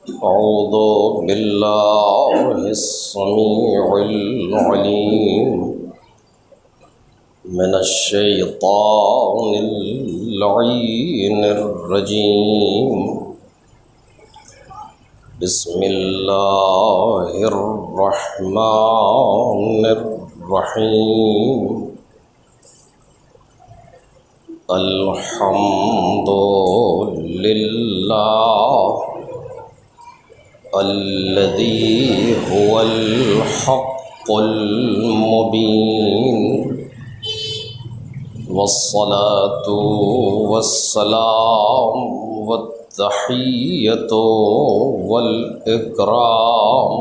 أعوذ بالله السميع العليم من الشيطان اللعين الرجيم. بسم الله الرحمن الرحيم. الحمد لله الذي هو الحق المبين، والصلاة والسلام والتحية والإكرام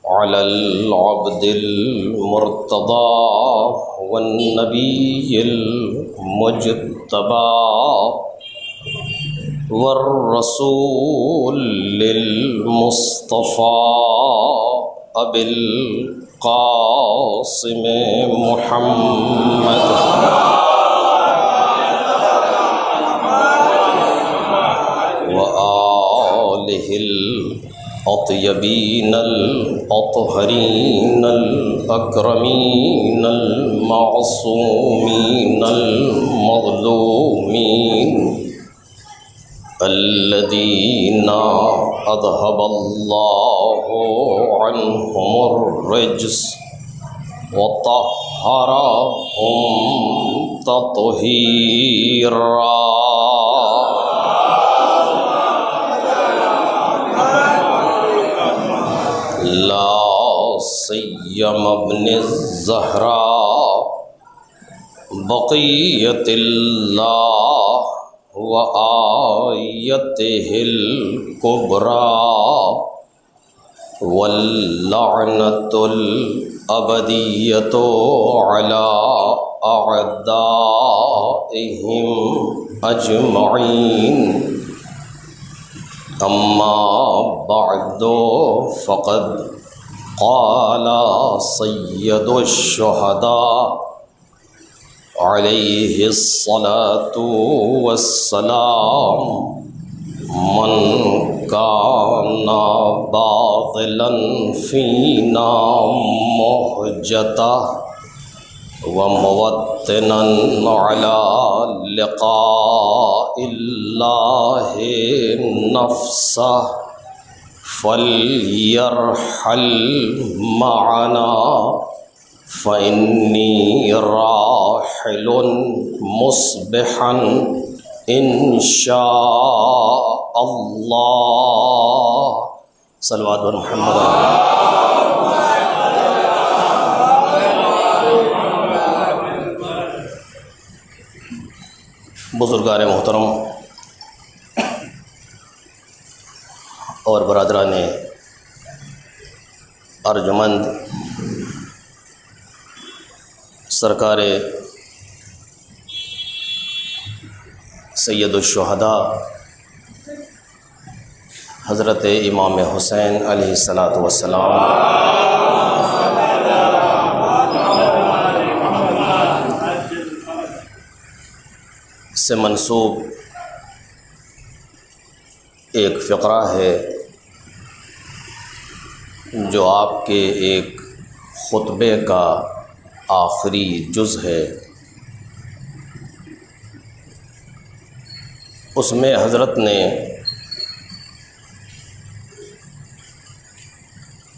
على العبد المرتضى والنبي المجتبى والرسول المصطفى أبي القاسم محمد وآله الأطيبين الأطهرين الأكرمين المعصومين المظلومين الذين أذهب الله عنهم الرجس وطهرهم تطهيرا. لا سيما ابن الزهراء بقية الله وآيته الكبرى واللعنة الأبدية على أعدائهم أجمعين. أما بعد فقد قال سيد الشهداء عليه الصلاة والسلام: من كان باطلا فينا مهجته وموطنا على لقاء الله نفسه فليرحل معنا فإني راحل مصبحا إن شاء الله. صلوات محمد. بزرگان محترم اور برادران ارجمند، سرکار سید الشہداء حضرت امام حسین علیہ الصلاۃ والسلام سے منسوب ایک فقرہ ہے جو آپ کے ایک خطبے کا آخری جز ہے. اس میں حضرت نے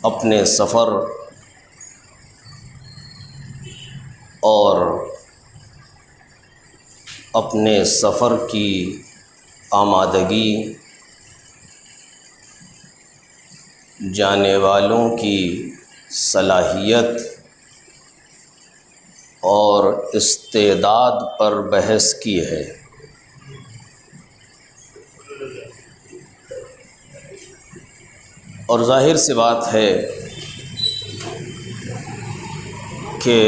اپنے سفر اور اپنے سفر کی آمادگی، جانے والوں کی صلاحیت اور استعداد پر بحث کی ہے. اور ظاہر سی بات ہے کہ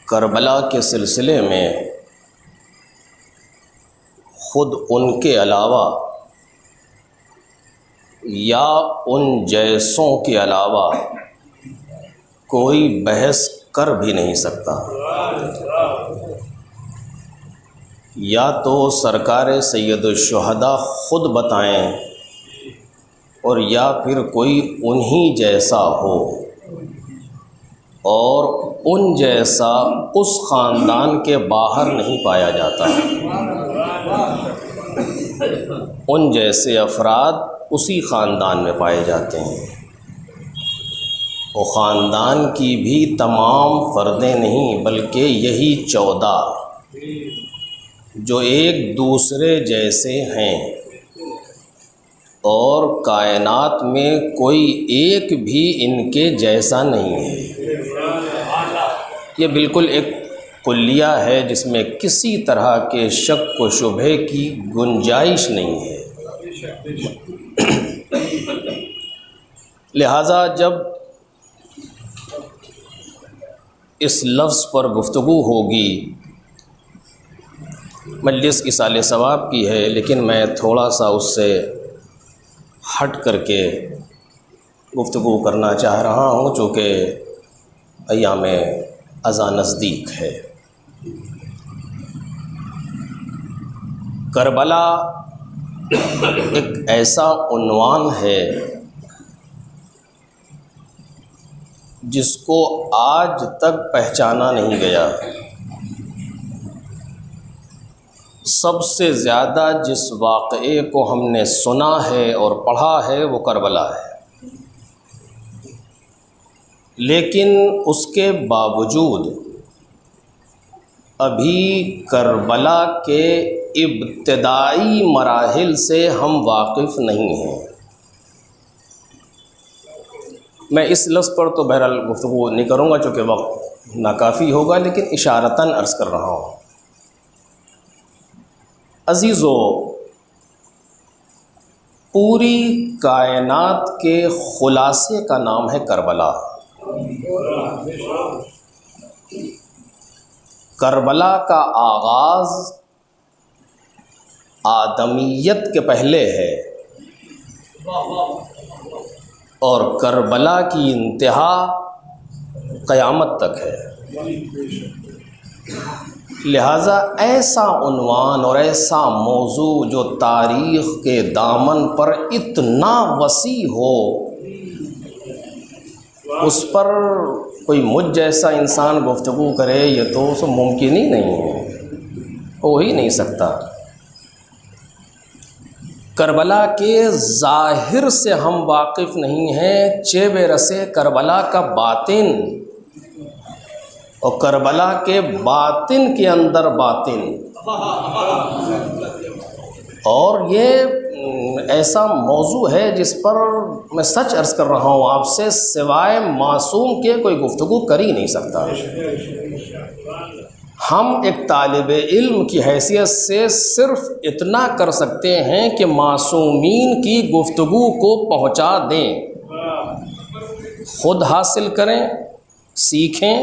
کربلا کے سلسلے میں خود ان کے علاوہ یا ان جیسوں کے علاوہ کوئی بحث کر بھی نہیں سکتا. یا تو سرکار سید الشہداء خود بتائیں اور یا پھر کوئی انہی جیسا ہو اور ان جیسا اس خاندان کے باہر نہیں پایا جاتا۔ ان جیسے افراد اسی خاندان میں پائے جاتے ہیں۔ وہ خاندان کی بھی تمام فردیں نہیں بلکہ یہی 14 جو ایک دوسرے جیسے ہیں، اور کائنات میں کوئی ایک بھی ان کے جیسا نہیں ہے۔ یہ بالکل ایک کلیہ ہے جس میں کسی طرح کے شک و شبہے کی گنجائش نہیں ہے۔ لہٰذا جب اس لفظ پر گفتگو ہوگی، مجلس ایصال ثواب کی ہے لیکن میں تھوڑا سا اس سے ہٹ کر کے گفتگو کرنا چاہ رہا ہوں چونکہ ایام اذان نزدیک ہے۔ کربلا ایک ایسا عنوان ہے جس کو آج تک پہچانا نہیں گیا۔ سب سے زیادہ جس واقعے کو ہم نے سنا ہے اور پڑھا ہے وہ کربلا ہے، لیکن اس کے باوجود ابھی کربلا کے ابتدائی مراحل سے ہم واقف نہیں ہیں۔ میں اس لفظ پر تو بہرحال گفتگو نہیں کروں گا چونکہ وقت ناکافی ہوگا، لیکن اشارتاً عرض کر رہا ہوں۔ عزیزو، پوری کائنات کے خلاصے کا نام ہے کربلا۔ کربلا کا آغاز آدمیت کے پہلے ہے اور کربلا کی انتہا قیامت تک ہے۔ لہٰذا ایسا عنوان اور ایسا موضوع جو تاریخ کے دامن پر اتنا وسیع ہو، اس پر کوئی مجھ جیسا انسان گفتگو کرے یہ تو ممکن ہی نہیں ہے، ہو ہی نہیں سکتا۔ کربلا کے ظاہر سے ہم واقف نہیں ہیں، چہ برس کربلا کا باطن اور کربلا کے باطن کے اندر باطن، اور یہ ایسا موضوع ہے جس پر میں سچ عرض کر رہا ہوں آپ سے، سوائے معصوم کے کوئی گفتگو کر ہی نہیں سکتا۔ ہم ایک طالب علم کی حیثیت سے صرف اتنا کر سکتے ہیں کہ معصومین کی گفتگو کو پہنچا دیں، خود حاصل کریں، سیکھیں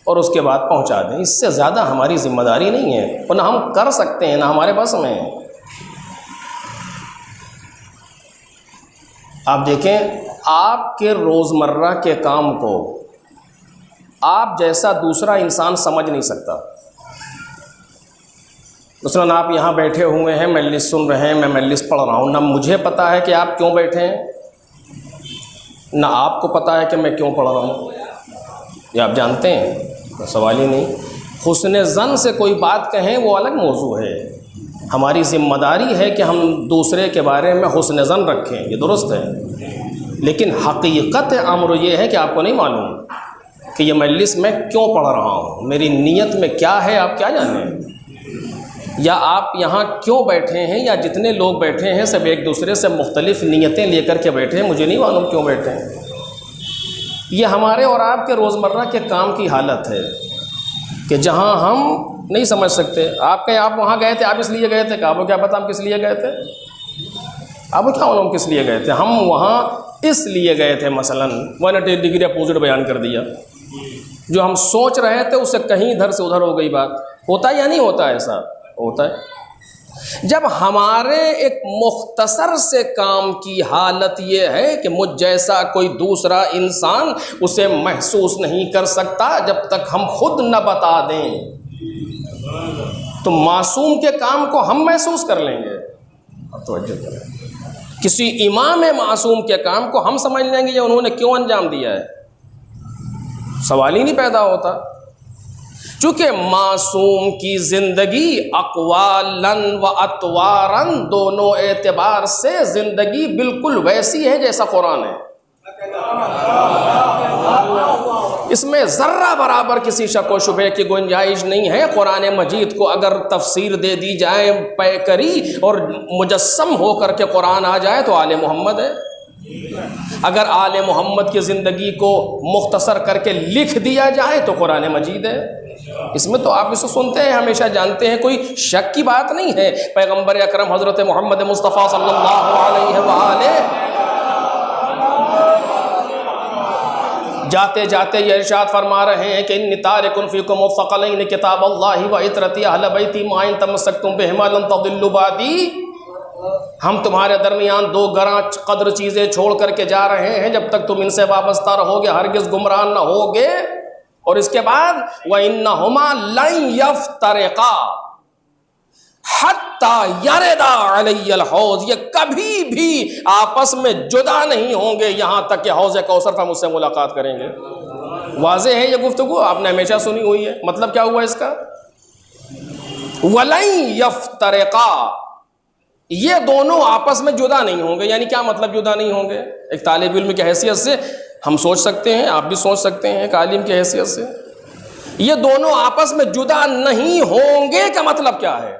اور اس کے بعد پہنچا دیں۔ اس سے زیادہ ہماری ذمہ داری نہیں ہے، اور نہ ہم کر سکتے ہیں، نہ ہمارے بس میں ہے۔ آپ دیکھیں، آپ کے روزمرہ کے کام کو آپ جیسا دوسرا انسان سمجھ نہیں سکتا۔ مثلاً آپ یہاں بیٹھے ہوئے ہیں، مجلس سن رہے ہیں، میں مجلس پڑھ رہا ہوں، نہ مجھے پتہ ہے کہ آپ کیوں بیٹھے ہیں، نہ آپ کو پتہ ہے کہ میں کیوں پڑھ رہا ہوں، یہ آپ جانتے ہیں، سوال ہی نہیں۔ حسن ظن سے کوئی بات کہیں وہ الگ موضوع ہے، ہماری ذمہ داری ہے کہ ہم دوسرے کے بارے میں حسن ظن رکھیں، یہ درست ہے، لیکن حقیقت امر یہ ہے کہ آپ کو نہیں معلوم کہ یہ مجلس میں کیوں پڑھ رہا ہوں، میری نیت میں کیا ہے آپ کیا جانیں، یا آپ یہاں کیوں بیٹھے ہیں، یا جتنے لوگ بیٹھے ہیں سب ایک دوسرے سے مختلف نیتیں لے کر کے بیٹھے ہیں، مجھے نہیں معلوم کیوں بیٹھے ہیں۔ یہ ہمارے اور آپ کے روزمرہ کے کام کی حالت ہے کہ جہاں ہم نہیں سمجھ سکتے۔ آپ کہیں آپ وہاں گئے تھے، آپ اس لیے گئے تھے، کہ آپ کو کیا پتہ ہم کس لیے گئے تھے، آپ کو کیا معلوم کس لیے گئے تھے۔ ہم وہاں اس لیے گئے تھے، مثلاً 180 ڈگری اپوزٹ بیان کر دیا، جو ہم سوچ رہے تھے اس سے کہیں ادھر سے ادھر ہو گئی بات۔ ہوتا ہے یا نہیں ہوتا، ایسا ہوتا ہے۔ جب ہمارے ایک مختصر سے کام کی حالت یہ ہے کہ مجھ جیسا کوئی دوسرا انسان اسے محسوس نہیں کر سکتا جب تک ہم خود نہ بتا دیں، تو معصوم کے کام کو ہم محسوس کر لیں گے؟ اب توجہ کریں، کسی امام معصوم کے کام کو ہم سمجھ لیں گے یا انہوں نے کیوں انجام دیا ہے؟ سوال ہی نہیں پیدا ہوتا، چونکہ معصوم کی زندگی اقوالن و اطوارن دونوں اعتبار سے زندگی بالکل ویسی ہے جیسا قرآن ہے، اس میں ذرہ برابر کسی شک و شبہ کی گنجائش نہیں ہے۔ قرآن مجید کو اگر تفسیر دے دی جائے پیکری اور مجسم ہو کر کے قرآن آ جائے تو آل محمد ہے، اگر آل محمد کی زندگی کو مختصر کر کے لکھ دیا جائے تو قرآن مجید ہے۔ اس میں تو آپ اسے سنتے ہیں، ہمیشہ جانتے ہیں، کوئی شک کی بات نہیں ہے۔ پیغمبر اکرم حضرت محمد مصطفیٰ صلی اللہ علیہ وآلہ جاتے جاتے یہ ارشاد فرما رہے ہیں کہ انی تارک فیکم الثقلین کتاب اللہ و عطرتی اہل بیتی ما ان تمسکتم بہما لن تضلوا بعدی، ہم تمہارے درمیان دو گراں قدر چیزیں چھوڑ کر کے جا رہے ہیں، جب تک تم ان سے وابستہ رہو گے ہرگز گمراہ نہ ہوگے۔ اور اس کے بعد وَإِنَّهُمَا لَن يَفْتَرِقَا حَتَّى يَرِدَا عَلَيَّ الْحَوْض، یہ کبھی بھی آپس میں جدا نہیں ہوں گے یہاں تک کہ حوض کوثر پر مجھ سے ملاقات کریں گے۔ واضح ہے یہ گفتگو، آپ نے ہمیشہ سنی ہوئی ہے۔ مطلب کیا ہوا اس کا؟ وَلَن يَفْتَرِقَا، یہ دونوں آپس میں جدا نہیں ہوں گے۔ یعنی کیا مطلب جدا نہیں ہوں گے؟ ایک طالب علم کی حیثیت سے ہم سوچ سکتے ہیں، آپ بھی سوچ سکتے ہیں ایک عالم کی حیثیت سے، یہ دونوں آپس میں جدا نہیں ہوں گے کا مطلب کیا ہے؟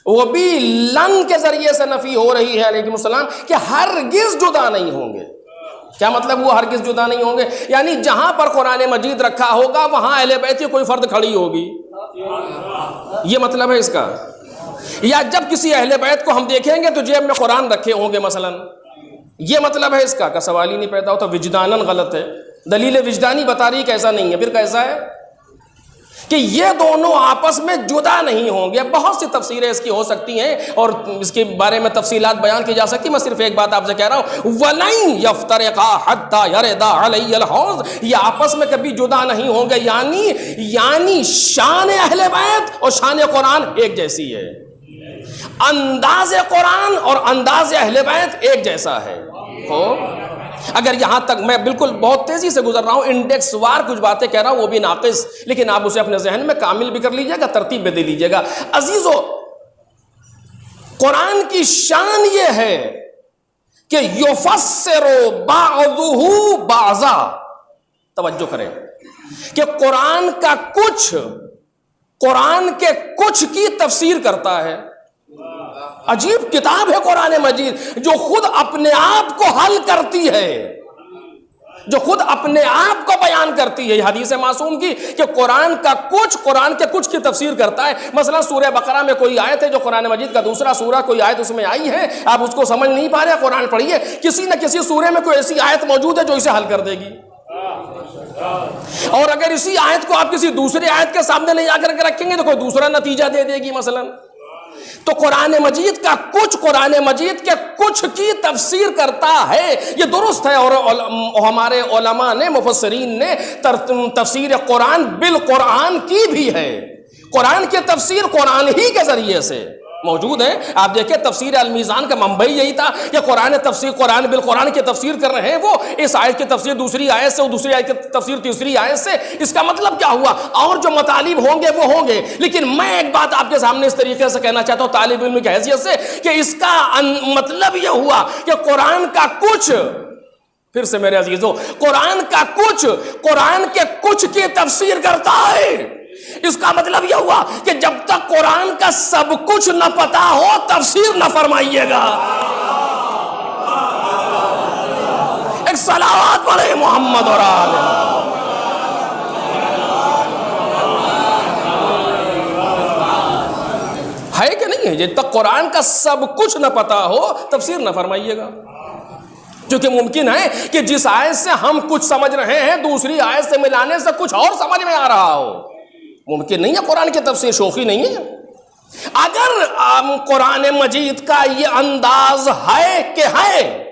وہ بھی لن کے ذریعے سے نفی ہو رہی ہے علیہ السلام کہ ہرگز جدا نہیں ہوں گے۔ کیا مطلب وہ ہرگز جدا نہیں ہوں گے؟ یعنی جہاں پر قرآن مجید رکھا ہوگا وہاں اہل بیت کی کوئی فرد کھڑی ہوگی، یہ مطلب ہے اس کا۔ یا جب کسی اہل بیت کو ہم دیکھیں گے تو جیب میں قرآن رکھے ہوں گے مثلا، یہ مطلب ہے اس کا سوال ہی نہیں پیدا ہوتا۔ وجداناً غلط ہے، دلیل وجدانی بتا رہی کہ ایسا نہیں ہے۔ پھر کیسا ہے کہ یہ دونوں آپس میں جدا نہیں ہوں گے؟ بہت سی تفسیریں اس کی ہو سکتی ہیں اور اس کے بارے میں تفصیلات بیان کی جا سکتی، میں صرف ایک بات آپ سے کہہ رہا ہوں، وَلَن يَفْتَرِقَا حَتَّى يَرِدَا عَلَيَّ الْحَوْض، یہ آپس میں کبھی جدا نہیں ہوں گے، یعنی شان اہل بیت اور شان قرآن ایک جیسی ہے، انداز قرآن اور انداز اہل بیت ایک جیسا ہے۔ اگر یہاں تک میں بالکل بہت تیزی سے گزر رہا ہوں، انڈیکس وار کچھ باتیں کہہ رہا ہوں، وہ بھی ناقص، لیکن آپ اسے اپنے ذہن میں کامل بھی کر لیجئے گا، ترتیب بھی دے لیجئے گا۔ عزیزو، قرآن کی شان یہ ہے کہ یفسر بعضہ بعضا، توجہ کریں کہ قرآن کے کچھ کی تفسیر کرتا ہے۔ عجیب کتاب ہے قرآن مجید جو خود اپنے آپ کو حل کرتی ہے، جو خود اپنے آپ کو بیان کرتی ہے۔ یہ حدیث معصوم کی کہ قرآن کے کچھ کی تفسیر کرتا ہے۔ مثلا سورہ بقرہ میں کوئی آیت ہے جو قرآن مجید کا دوسرا سورہ کوئی آیت اس میں آئی ہے، آپ اس کو سمجھ نہیں پا رہے، قرآن پڑھیے، کسی نہ کسی سورے میں کوئی ایسی آیت موجود ہے جو اسے حل کر دے گی۔ اور اگر اسی آیت کو آپ کسی دوسری آیت کے سامنے لے جا کر کے رکھیں گے تو کوئی دوسرا نتیجہ دے دے گی مثلا۔ تو قرآن مجید کے کچھ کی تفسیر کرتا ہے، یہ درست ہے، اور ہمارے علماء نے، مفسرین نے تفسیر قرآن بالقرآن کی بھی ہے۔ قرآن کی تفسیر قرآن ہی کے ذریعے سے موجود ہے۔ آپ دیکھیں تفسیر المیزان کا منبع یہی تھا کہ قرآن بالقرآن کی تفسیر کر رہے ہیں، وہ اس آیت کی تفسیر دوسری آیت سے، دوسری آیت کی تفسیر تیسری آیت سے۔ اس کا مطلب کیا ہوا؟ اور جو مطالب ہوں گے وہ ہوں گے، لیکن میں ایک بات آپ کے سامنے اس طریقے سے کہنا چاہتا ہوں طالب علم کی حیثیت سے کہ اس کا مطلب یہ ہوا کہ قرآن کا کچھ، پھر سے میرے عزیزو، قرآن کے کچھ کی تفسیر کرتا ہے۔ اس کا مطلب یہ ہوا کہ جب تک قرآن کا سب کچھ نہ پتا ہو تفسیر نہ فرمائیے گا۔ ایک صلوات پڑھے محمد اور آل ہے کہ نہیں ہے؟ جب تک قرآن کا سب کچھ نہ پتا ہو تفسیر نہ فرمائیے گا، کیونکہ ممکن ہے کہ جس آیت سے ہم کچھ سمجھ رہے ہیں دوسری آیت سے ملانے سے کچھ اور سمجھ میں آ رہا ہو۔ ممکن نہیں ہے، قرآن کی تفسیر شوخی نہیں ہے۔ اگر قرآن مجید کا یہ انداز ہے کہ ہے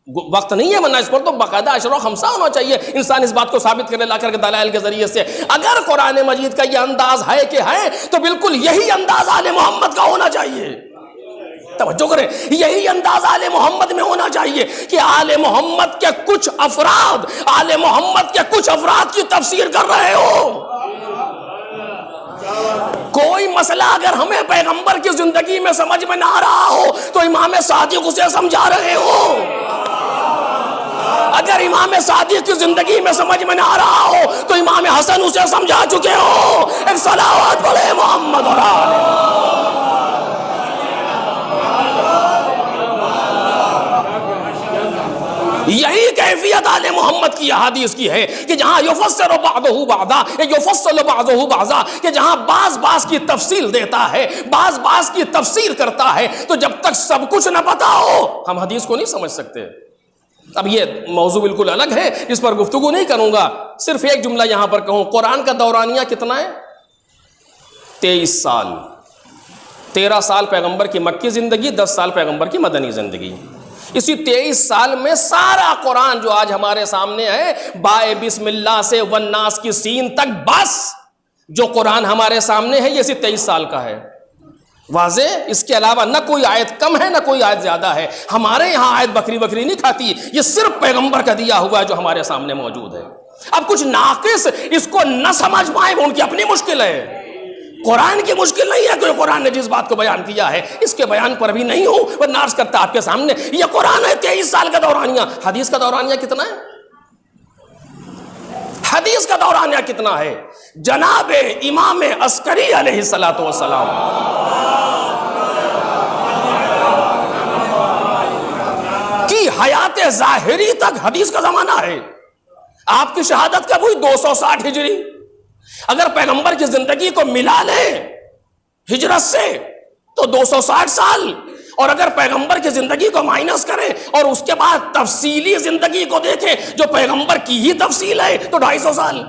وقت نہیں ہے، ورنہ اس پر تو باقاعدہ اشرا خمسہ ہونا چاہیے، انسان اس بات کو ثابت کرے لا کر کے دلائل کے ذریعے سے۔ اگر قرآن مجید کا یہ انداز ہے کہ ہے تو بالکل یہی انداز آل محمد کا ہونا چاہیے۔ توجہ کریں، یہی انداز آل محمد میں ہونا چاہیے کہ آل محمد کے کچھ افراد کی تفسیر کر رہے ہو۔ کوئی مسئلہ اگر ہمیں پیغمبر کی زندگی میں سمجھ میں نہ آ رہا ہو تو امام صادق اسے سمجھا رہے ہو۔ اگر امام صادق کی زندگی میں سمجھ میں نہ آ رہا ہو تو امام حسن اسے سمجھا چکے ہو۔ ایک صلوات پڑھے محمد اور آل محمد۔ یہی کیفیت آل محمد کی احادیث کی ہے کہ جہاں یفسر بعضہ بعضا، یفصل بعضہ بعضا، کہ جہاں بعض کی تفصیل دیتا ہے، بعض کی تفسیر کرتا ہے، تو جب تک سب کچھ نہ پتا ہو ہم حدیث کو نہیں سمجھ سکتے۔ اب یہ موضوع بالکل الگ ہے، اس پر گفتگو نہیں کروں گا، صرف ایک جملہ یہاں پر کہوں۔ قرآن کا دورانیہ کتنا ہے؟ 23 سال۔ 13 سال پیغمبر کی مکی زندگی، 10 سال پیغمبر کی مدنی زندگی۔ اسی 23 سال میں سارا قرآن جو آج ہمارے سامنے ہے، بائے بسم اللہ سے والناس کی سین تک، بس جو قرآن ہمارے سامنے ہے یہ اسی 23 سال کا ہے۔ واضح، اس کے علاوہ نہ کوئی آیت کم ہے نہ کوئی آیت زیادہ ہے۔ ہمارے یہاں آیت بکری نہیں کھاتی، یہ صرف پیغمبر کا دیا ہوا ہے جو ہمارے سامنے موجود ہے۔ اب کچھ ناقص اس کو نہ سمجھ پائے وہ ان کی اپنی مشکل ہے، قرآن کی مشکل نہیں ہے کہ قرآن نے جس بات کو بیان کیا ہے اس کے بیان پر بھی نہیں ہوں، ورنہ عرض کرتا آپ کے سامنے یہ قرآن ہے 23 سال کا دورانیہ۔ حدیث کا دورانیہ کتنا ہے؟ حدیث کا دورانیہ کتنا ہے؟ جناب امام عسکری علیہ الصلوۃ والسلام کی حیات ظاہری تک حدیث کا زمانہ ہے۔ آپ کی شہادت کب ہوئی؟ 260 ہجری۔ اگر پیغمبر کی زندگی کو ملا لیں ہجرت سے تو 260 سال، اور اگر پیغمبر کی زندگی کو مائنس کریں اور اس کے بعد تفصیلی زندگی کو دیکھیں جو پیغمبر کی ہی تفصیل ہے تو 250 سال۔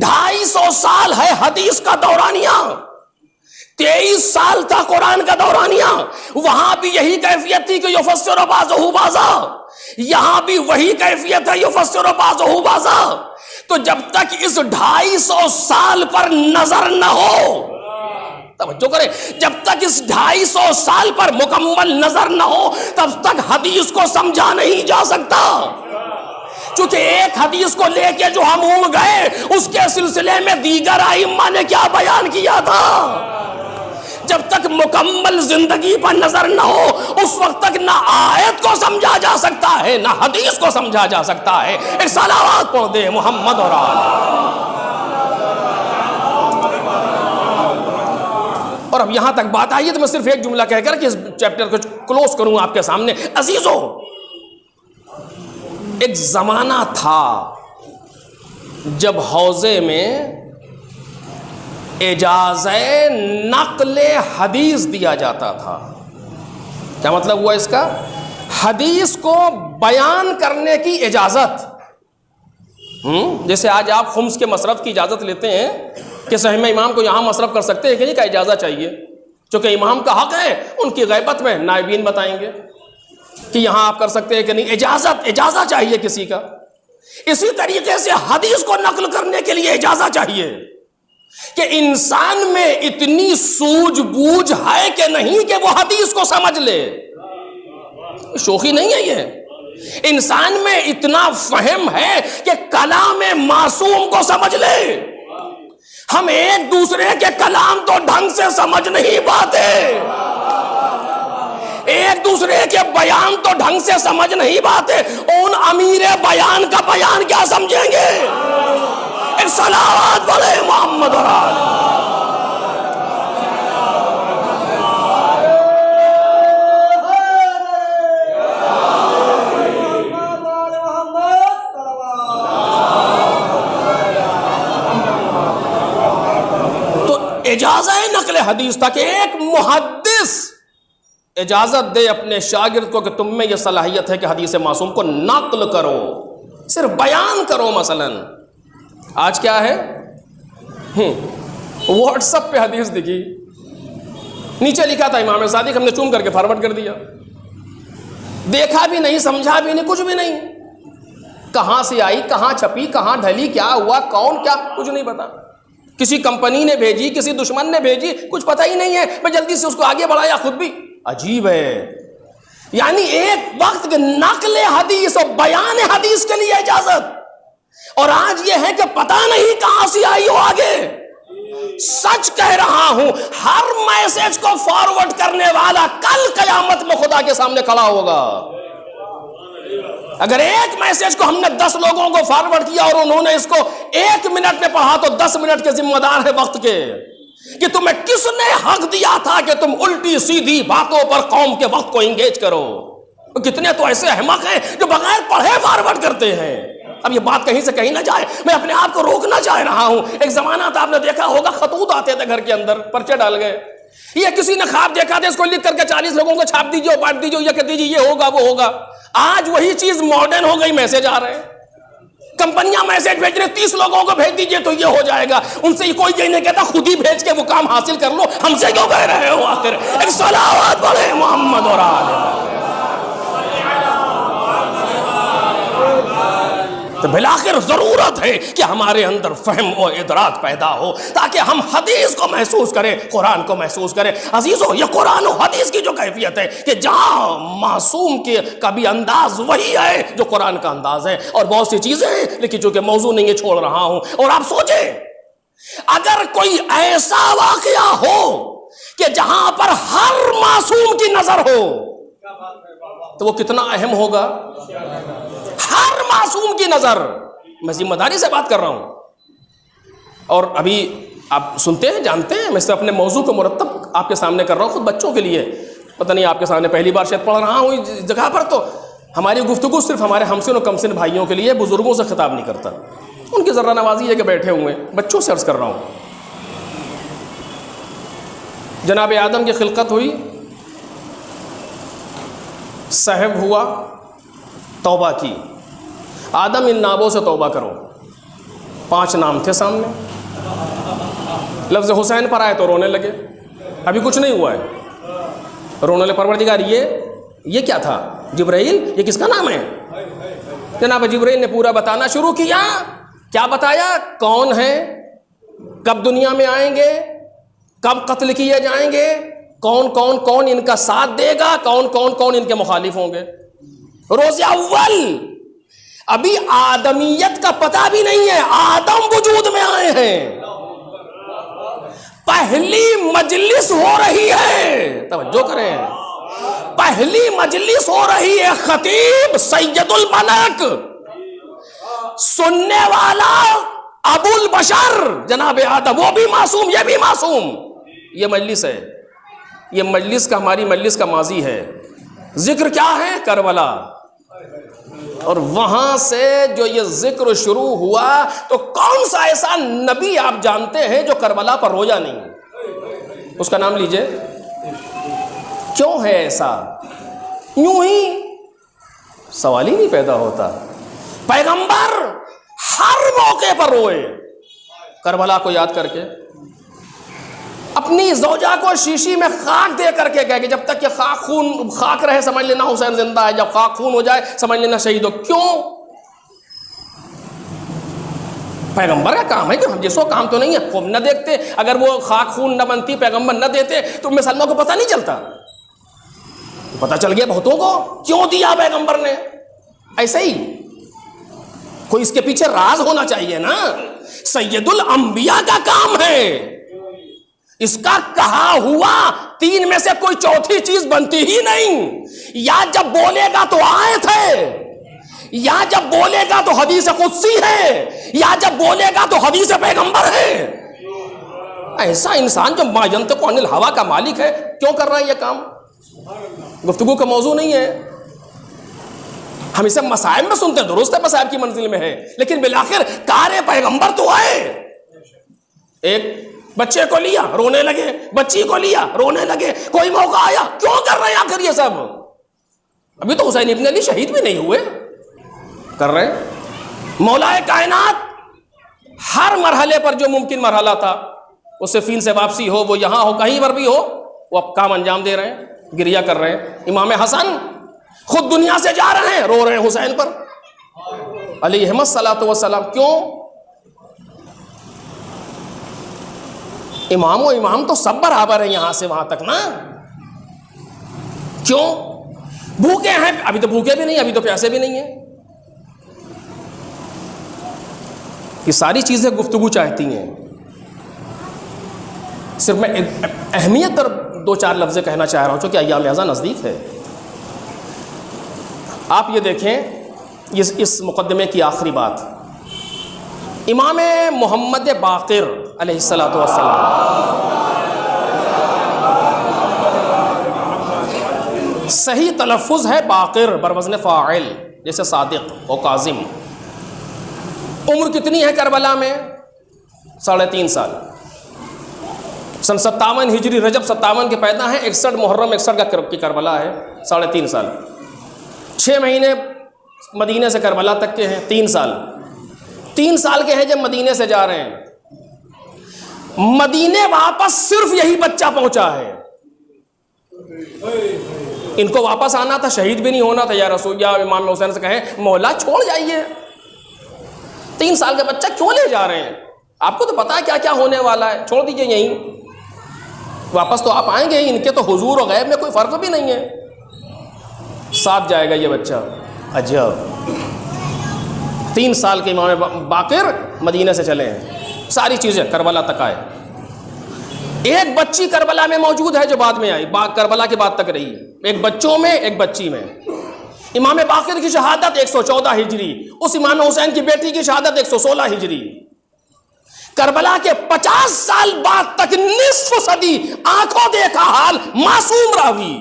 250 سال ہے حدیث کا دورانیہ، 23 سال تھا قرآن کا دورانیہ۔ وہاں بھی یہی کیفیت تھی کہ یفسر بعضہ بعضا، یہاں بھی وہی کیفیت ہے یفسر بعضہ بعضا۔ تو جب تک اس 250 سال پر نظر نہ ہو، توجہ کریں، جب تک اس 250 سال پر مکمل نظر نہ ہو تب تک حدیث کو سمجھا نہیں جا سکتا۔ چونکہ ایک حدیث کو لے کے جو ہم اڑ گئے اس کے سلسلے میں دیگر ائمہ نے کیا بیان کیا تھا، جب تک مکمل زندگی پر نظر نہ ہو اس وقت تک نہ آیت کو سمجھا جا سکتا ہے نہ حدیث کو سمجھا جا سکتا ہے۔ ایک صلوات پڑھ دے محمد اور آل۔ اور اب یہاں تک بات آئی ہے تو میں صرف ایک جملہ کہہ کر کہ اس چیپٹر کو کلوز کروں آپ کے سامنے۔ عزیزو، ایک زمانہ تھا جب حوزے میں اجازہ نقل حدیث دیا جاتا تھا۔ کیا مطلب ہوا اس کا؟ حدیث کو بیان کرنے کی اجازت۔ جیسے آج آپ خمس کے مصرف کی اجازت لیتے ہیں کہ صحیح امام کو یہاں مصرف کر سکتے ہیں کہ نہیں، کا اجازت چاہیے، چونکہ امام کا حق ہے، ان کی غیبت میں نائبین بتائیں گے کہ یہاں آپ کر سکتے ہیں کہ نہیں، اجازت چاہیے کسی کا۔ اسی طریقے سے حدیث کو نقل کرنے کے لیے اجازت چاہیے کہ انسان میں اتنی سوجھ بوجھ ہے کہ نہیں کہ وہ حدیث کو سمجھ لے۔ شوخی نہیں ہے یہ، انسان میں اتنا فہم ہے کہ کلام معصوم کو سمجھ لے۔ ہم ایک دوسرے کے کلام تو ڈھنگ سے سمجھ نہیں پاتے، ایک دوسرے کے بیان تو ڈھنگ سے سمجھ نہیں پاتے، ان امیر بیان کا بیان کیا سمجھیں گے؟ ایک صلوات پڑھے محمد اور آل۔ اجازت نقل حدیث تھا کہ ایک محدث اجازت دے اپنے شاگرد کو کہ تم میں یہ صلاحیت ہے کہ حدیث معصوم کو نقل کرو، صرف بیان کرو۔ مثلا آج کیا ہے، واٹس ایپ پہ حدیث دکھی، نیچے لکھا تھا امام صادق، ہم نے چوم کر کے فارورڈ کر دیا۔ دیکھا بھی نہیں, سمجھا بھی نہیں, کچھ بھی نہیں. کہاں سے آئی, کہاں چھپی, کہاں ڈھلی, کیا ہوا, کون کیا, کچھ نہیں پتا. کسی کمپنی نے بھیجی, کسی دشمن نے بھیجی, کچھ پتہ ہی نہیں ہے. میں جلدی سے اس کو آگے بڑھایا, خود بھی. عجیب ہے, یعنی ایک وقت کے نقل حدیث اور بیان حدیث کے لیے اجازت, اور آج یہ ہے کہ پتہ نہیں کہاں سے آئی ہو آگے. سچ کہہ رہا ہوں, ہر میسج کو فارورڈ کرنے والا کل قیامت میں خدا کے سامنے کھڑا ہوگا. اگر ایک میسج کو ہم نے 10 لوگوں کو فارورڈ کیا اور انہوں نے اس کو 1 منٹ میں پڑھا, تو 10 منٹ کے ذمہ دار ہے وقت کے, کہ تمہیں کس نے حق دیا تھا کہ تم الٹی سیدھی باتوں پر قوم کے وقت کو انگیج کرو. کتنے تو ایسے احمق ہیں جو بغیر پڑھے فارورڈ کرتے ہیں. اب یہ بات کہیں سے کہیں نہ جائے, میں اپنے آپ کو روکنا چاہ رہا ہوں. ایک زمانہ تھا, آپ نے دیکھا ہوگا, خطوط آتے تھے گھر کے اندر, پرچے ڈال گئے, یہ کسی نے خواب دیکھا تھا, اس کو لکھ کر کے 40 لوگوں کو چھاپ دیجیے, بانٹ دیجیے, یہ کہ دیجیے یہ ہوگا وہ ہوگا. آج وہی چیز ماڈرن ہو گئی, میسج آ رہے ہیں, کمپنیاں میسج بھیج رہے, 30 لوگوں کو بھیج دیجیے تو یہ ہو جائے گا. ان سے کوئی یہ نہیں کہتا خود ہی بھیج کے وہ کام حاصل کر لو, ہم سے کیوں کہہ رہے ہو. آخر ایک صلوات پڑھے محمد اور آل. تو بالآخر ضرورت ہے کہ ہمارے اندر فہم و ادراک پیدا ہو, تاکہ ہم حدیث کو محسوس کریں, قرآن کو محسوس کریں. عزیزو, یہ قرآن و حدیث کی جو کیفیت ہے کہ جہاں معصوم کا بھی انداز وہی ہے جو قرآن کا انداز ہے, اور بہت سی چیزیں ہیں لیکن چونکہ موضوع نہیں ہے چھوڑ رہا ہوں. اور آپ سوچیں, اگر کوئی ایسا واقعہ ہو کہ جہاں پر ہر معصوم کی نظر ہو, تو وہ کتنا اہم ہوگا. ہر معصوم کی نظر, میں ذمہ داری سے بات کر رہا ہوں. اور ابھی آپ سنتے ہیں, جانتے ہیں, میں سے اپنے موضوع کو مرتب آپ کے سامنے کر رہا ہوں, خود بچوں کے لیے. پتہ نہیں آپ کے سامنے پہلی بار شاید پڑھ رہا ہوں اس جگہ پر, تو ہماری گفتگو صرف ہمارے ہمسن و کمسن بھائیوں کے لیے, بزرگوں سے خطاب نہیں کرتا. ان کی ذرہ نوازی ہے کہ بیٹھے ہوئے بچوں سے عرض کر رہا ہوں. جناب آدم کی خلقت ہوئی, صحب ہوا, توبہ کی. آدم ان ناموں سے توبہ کرو. 5 نام تھے سامنے, لفظ حسین پر آئے تو رونے لگے. ابھی کچھ نہیں ہوا ہے, رونے لگے. پروردگار یہ کیا تھا؟ جبرائیل, یہ کس کا نام ہے؟ جناب جبرائیل نے پورا بتانا شروع کیا. کیا بتایا؟ کون ہے, کب دنیا میں آئیں گے, کب قتل کیے جائیں گے, کون ان کا ساتھ دے گا, کون ان کے مخالف ہوں گے. روز اول ابھی آدمیت کا پتہ بھی نہیں ہے, آدم وجود میں آئے ہیں, پہلی مجلس ہو رہی ہے. توجہ کریں, پہلی مجلس ہو رہی ہے. خطیب سید الملک, سننے والا ابو البشر جناب آدم, وہ بھی معصوم, یہ بھی معصوم. یہ مجلس ہے, یہ مجلس کا, ہماری مجلس کا ماضی ہے. ذکر کیا ہے؟ کربلا. اور وہاں سے جو یہ ذکر شروع ہوا, تو کون سا ایسا نبی آپ جانتے ہیں جو کربلا پر رویا نہیں؟ اس کا نام لیجئے. کیوں ہے ایسا؟ یوں ہی, سوال ہی نہیں پیدا ہوتا. پیغمبر ہر موقع پر روئے, کربلا کو یاد کر کے. اپنی زوجہ کو شیشی میں خاک دے کر کے کہے کہ جب تک کہ خاک رہے سمجھ لینا حسین زندہ ہے, جب خاک خون ہو جائے سمجھ لینا شہید ہو. کیوں؟ پیغمبر کا کام ہے کہ ہم جیسو کام تو نہیں ہے, خوب نہ دیکھتے. اگر وہ خاک خون نہ بنتی, پیغمبر نہ دیتے, تو مسلمانوں کو پتہ نہیں چلتا. پتہ چل گیا بہتوں کو, کیوں دیا پیغمبر نے. ایسے ہی کوئی اس کے پیچھے راز ہونا چاہیے نا. سید الانبیاء کا کام ہے, اس کا کہا ہوا 3 میں سے کوئی چوتھی چیز بنتی ہی نہیں. یا جب بولے گا تو آیت ہے, یا جب بولے گا تو حدیث قدسی ہے, یا جب بولے گا تو حدیث پیغمبر ہے. ایسا انسان جو ما ینطق عن الہوا کا مالک ہے, کیوں کر رہا ہے یہ کام؟ گفتگو کا موضوع نہیں ہے. ہم اسے مصائب میں سنتے ہیں, درست ہے مصائب کی منزل میں ہے, لیکن بالآخر کار پیغمبر تو آئے. ایک بچے کو لیا, رونے لگے, بچی کو لیا, رونے لگے. کوئی موقع آیا, کیوں کر رہے ہیں آخر یہ سب؟ ابھی تو حسین ابن علی شہید بھی نہیں ہوئے, کر رہے. مولا کائنات ہر مرحلے پر جو ممکن مرحلہ تھا, اس سے فین سے واپسی ہو, وہ یہاں ہو, کہیں پر بھی ہو, وہ اب کام انجام دے رہے ہیں, گریہ کر رہے ہیں. امام حسن خود دنیا سے جا رہے ہیں، رو رہے ہیں حسین پر علیہ الصلوۃ والسلام. کیوں؟ امام و امام تو سب برابر ہیں یہاں سے وہاں تک نا. کیوں؟ بھوکے ہیں، ابھی تو بھوکے بھی نہیں، ابھی تو پیاسے بھی نہیں ہیں. یہ ساری چیزیں گفتگو چاہتی ہیں. صرف میں اہمیت اور دو چار لفظ کہنا چاہ رہا ہوں چونکہ ایام ازاں نزدیک ہے. آپ یہ دیکھیں اس مقدمے کی آخری بات، امام محمد باقر علیہ الصلوۃ والسلام، صحیح تلفظ ہے باقر بروزن فاعل جیسے صادق و کاظم. عمر کتنی ہے کربلا میں؟ 3.5 سال. سن 57 ہجری رجب 57 کے پیدا ہیں، 61 محرم 61 کی کربلا ہے. 3.5 سال. 6 مہینے مدینے سے کربلا تک کے ہیں. 3 سال 3 سال کے ہیں جب مدینے سے جا رہے ہیں. مدینے واپس صرف یہی بچہ پہنچا ہے. ان کو واپس آنا تھا، شہید بھی نہیں ہونا تھا. یا رسول یا امام حسین سے کہیں مولا چھوڑ جائیے، 3 سال کا بچہ کیوں لے جا رہے ہیں؟ آپ کو تو پتا ہے کیا کیا ہونے والا ہے، چھوڑ دیجئے یہیں. واپس تو آپ آئیں گے، ان کے تو حضور و غیب میں کوئی فرق بھی نہیں ہے. ساتھ جائے گا یہ بچہ. عجب، 3 سال کے امام باقر مدینہ سے چلے ہیں، ساری چیزیں کربلا تک آئے. ایک بچی کربلا میں موجود ہے جو بعد میں آئی، کربلا کے بعد تک رہی. ایک بچوں میں ایک بچی میں. امام باقر کی شہادت 114 ہجری، اس امام حسین کی بیٹی کی شہادت 116 ہجری. کربلا کے 50 سال بعد تک نصف صدی آنکھوں دیکھا حال معصوم راوی.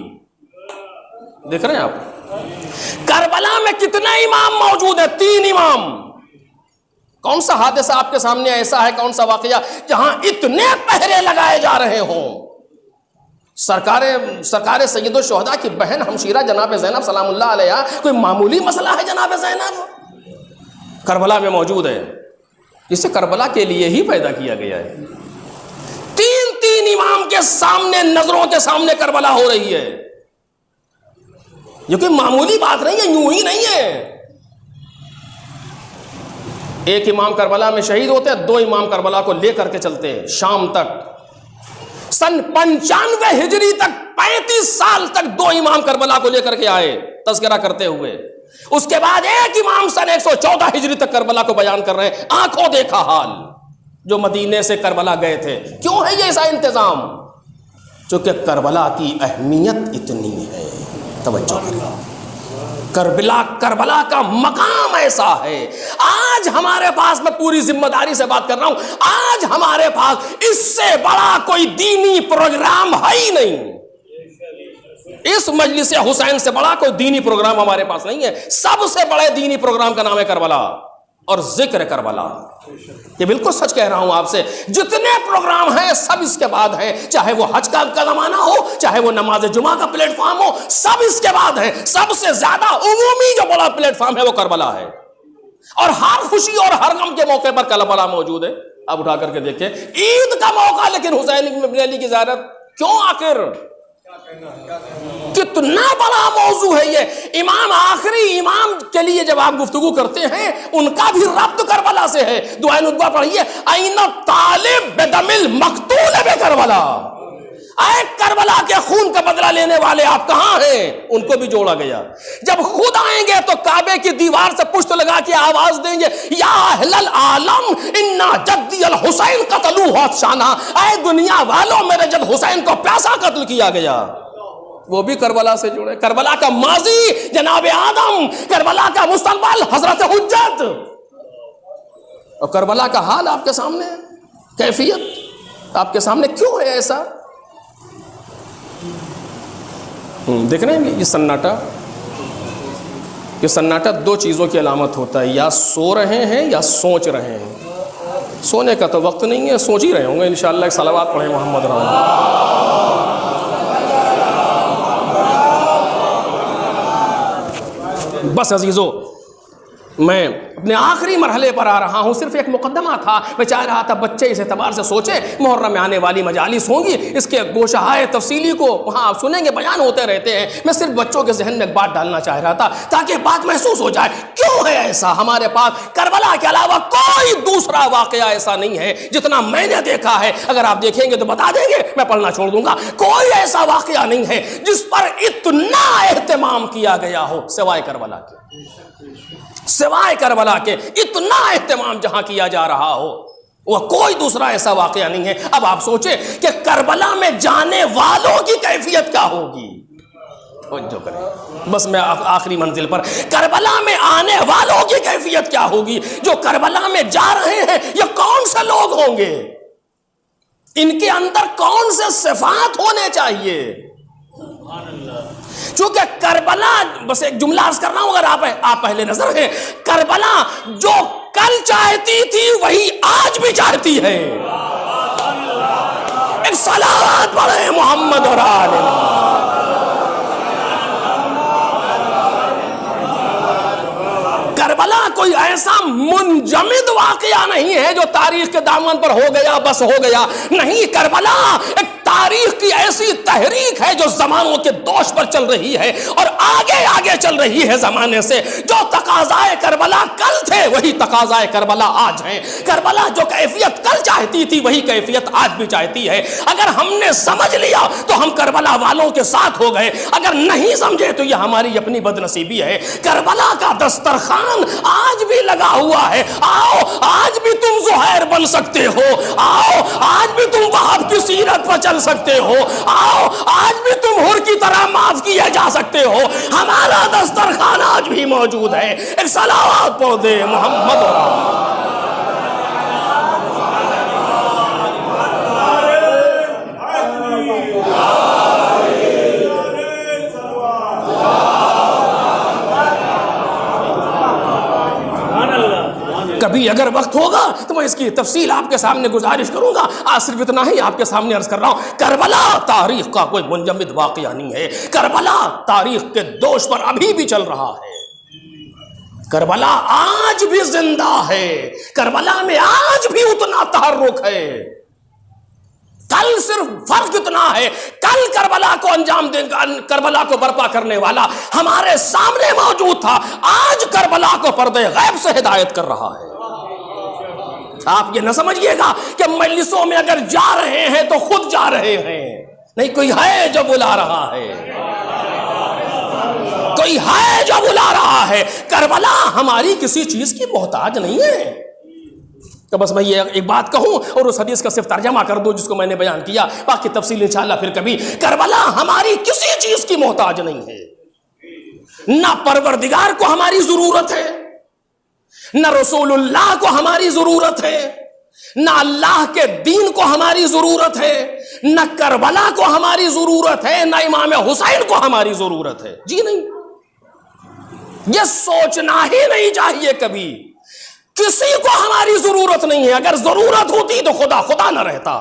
دیکھ رہے ہیں آپ کربلا میں کتنے امام موجود ہیں؟ 3 امام. کون سا حادثہ آپ کے سامنے ایسا ہے، کون سا واقعہ جہاں اتنے پہرے لگائے جا رہے ہوں؟ سرکار سید الشہداء کی بہن ہمشیرہ جناب زینب سلام اللہ علیہ، کوئی معمولی مسئلہ ہے جناب زینب؟ کربلا میں موجود ہے. جسے کربلا کے لیے ہی پیدا کیا گیا ہے. 3 امام کے سامنے، نظروں کے سامنے کربلا ہو رہی ہے. یہ کوئی معمولی بات نہیں ہے، یوں ہی نہیں ہے. ایک امام کربلا میں شہید ہوتے ہیں، 2 امام کربلا کو لے کر کے چلتے ہیں شام تک. سن 95 ہجری تک 35 سال تک 2 امام کربلا کو لے کر کے آئے تذکرہ کرتے ہوئے. اس کے بعد ایک امام سن 114 ہجری تک کربلا کو بیان کر رہے ہیں، آنکھوں دیکھا حال، جو مدینے سے کربلا گئے تھے. کیوں ہے یہ ایسا انتظام؟ چونکہ کربلا کی اہمیت اتنی ہے. توجہ کریں، کربلا کا مقام ایسا ہے. آج ہمارے پاس، میں پوری ذمہ داری سے بات کر رہا ہوں، آج ہمارے پاس اس سے بڑا کوئی دینی پروگرام ہے ہی نہیں. اس مجلس حسین سے بڑا کوئی دینی پروگرام ہمارے پاس نہیں ہے. سب سے بڑے دینی پروگرام کا نام ہے کربلا اور ذکر کربلا. یہ بالکل سچ کہہ رہا ہوں آپ سے. جتنے پروگرام ہیں سب اس کے بعد ہیں، چاہے وہ حج کا زمانہ ہو، چاہے وہ نماز جمعہ کا پلیٹ فارم ہو، سب اس کے بعد ہیں. سب سے زیادہ عمومی جو بڑا پلیٹ فارم ہے وہ کربلا ہے. اور ہر خوشی اور ہر غم کے موقع پر کربلا موجود ہے. آپ اٹھا کر کے دیکھیں، عید کا موقع لیکن حسین بن علی کی زیارت کیوں؟ آخر کتنا بڑا موضوع ہے یہ. امام آخری امام کے لیے جب آپ گفتگو کرتے ہیں، ان کا بھی ربط کربلا سے ہے. دعائے ندوہ پڑھیے، این طالب بدم المقتول بکربلا. اے کربلا کے خون کا بدلہ لینے والے آپ کہاں ہیں؟ ان کو بھی جوڑا گیا. جب خود آئیں گے تو کعبے کی دیوار سے پشت لگا کے آواز دیں گے، یا اہل العالم انا جدی الحسین قتلوہ عطشانا. اے دنیا والوں، میرے جد حسین کو پیاسا قتل کیا گیا. وہ بھی کربلا سے جڑے. کربلا کا ماضی جناب آدم، کربلا کا مستقبل حضرت حجت، اور کربلا کا حال آپ کے سامنے، کیفیت آپ کے سامنے. کیوں ہے ایسا؟ دیکھ رہے ہیں یہ سناٹا. یہ سناٹا 2 چیزوں کی علامت ہوتا ہے، یا سو رہے ہیں یا سوچ رہے ہیں. سونے کا تو وقت نہیں ہے، سوچ ہی رہے ہوں گے. انشاءاللہ ایک صلوات پڑھیں محمد رحمۃ. بس عزیزو، میں اپنے آخری مرحلے پر آ رہا ہوں، صرف ایک مقدمہ تھا. میں چاہ رہا تھا بچے اس اعتبار سے سوچیں، محرم میں آنے والی مجالس ہوں گی، اس کے گوشہائے تفصیلی کو وہاں آپ سنیں گے، بیان ہوتے رہتے ہیں. میں صرف بچوں کے ذہن میں ایک بات ڈالنا چاہ رہا تھا تاکہ بات محسوس ہو جائے. کیوں ہے ایسا؟ ہمارے پاس کربلا کے علاوہ کوئی دوسرا واقعہ ایسا نہیں ہے جتنا میں نے دیکھا ہے. اگر آپ دیکھیں گے تو بتا دیں گے، میں پڑھنا چھوڑ دوں گا. کوئی ایسا واقعہ نہیں ہے جس پر اتنا اہتمام کیا گیا ہو سوائے کربلا کے. سوائے کربلا کے اتنا اہتمام جہاں کیا جا رہا ہو وہ کوئی دوسرا ایسا واقعہ نہیں ہے. اب آپ سوچیں کہ کربلا میں جانے والوں کی کیفیت کیا ہوگی. جو کریں بس میں آخری منزل پر، کربلا میں آنے والوں کی کیفیت کیا ہوگی. جو کربلا میں جا رہے ہیں یہ کون سے لوگ ہوں گے؟ ان کے اندر کون سے صفات ہونے چاہیے؟ چونکہ کربلا، بس ایک جملہ عرض کر رہا ہوں، اگر آپ پہلے نظر ہیں، کربلا جو کل چاہتی تھی وہی آج بھی چاہتی ہے. ایک صلوات پڑھیں محمد اور آل محمد. کربلا کوئی ایسا منجمد واقعہ نہیں ہے جو تاریخ کے دامن پر ہو گیا بس ہو گیا. نہیں، کربلا ایک تاریخ کی ایسی تحریک ہے جو زمانوں کے دوش پر چل رہی ہے اور آگے آگے چل رہی ہے زمانے سے. جو تقاضائے کربلا کل تھے وہی تقاضائے کربلا آج ہیں. کربلا جو کیفیت کل چاہتی تھی وہی کیفیت آج بھی چاہتی ہے. اگر ہم نے سمجھ لیا تو ہم کربلا والوں کے ساتھ ہو گئے، اگر نہیں سمجھے تو یہ ہماری اپنی بد نصیبی ہے. کربلا کا دسترخوان آج بھی لگا ہوا ہے. آؤ آج بھی تم زہیر بن سکتے ہو، آؤ آج بھی تم وہاب کی سیرت پر چل سکتے ہو، آؤ آج بھی تم حر کی طرح معاف کیے جا سکتے ہو. ہمارا دسترخوان آج بھی موجود ہے. ایک صلوات پڑھ دے محمد. کبھی اگر وقت ہوگا تو میں اس کی تفصیل آپ کے سامنے گزارش کروں گا. آج صرف اتنا ہی آپ کے سامنے عرض کر رہا ہوں. کربلا تاریخ کا کوئی منجمد واقعہ نہیں ہے. کربلا تاریخ کے دوش پر ابھی بھی چل رہا ہے. کربلا آج بھی زندہ ہے. کربلا میں آج بھی اتنا تحرک ہے. کل صرف فرق اتنا ہے، کل کربلا کو انجام دے، کربلا کو برپا کرنے والا ہمارے سامنے موجود تھا. آج کربلا کو پردے غیب سے ہدایت کر رہا ہے. آپ یہ نہ سمجھیے گا کہ مجلسوں میں اگر جا رہے ہیں تو خود جا رہے ہیں. نہیں، کوئی ہے جو بلا رہا ہے، کوئی ہے جو بلا رہا ہے. کربلا ہماری کسی چیز کی محتاج نہیں ہے. تو بس میں یہ ایک بات کہوں اور اس حدیث کا صرف ترجمہ کر دوں جس کو میں نے بیان کیا، باقی تفصیل انشاءاللہ پھر کبھی. کربلا ہماری کسی چیز کی محتاج نہیں ہے. نہ پروردگار کو ہماری ضرورت ہے، نہ رسول اللہ کو ہماری ضرورت ہے، نہ اللہ کے دین کو ہماری ضرورت ہے، نہ کربلا کو ہماری ضرورت ہے، نہ امام حسین کو ہماری ضرورت ہے. جی نہیں، یہ سوچنا ہی نہیں چاہیے کبھی. کسی کو ہماری ضرورت نہیں ہے. اگر ضرورت ہوتی تو خدا نہ رہتا.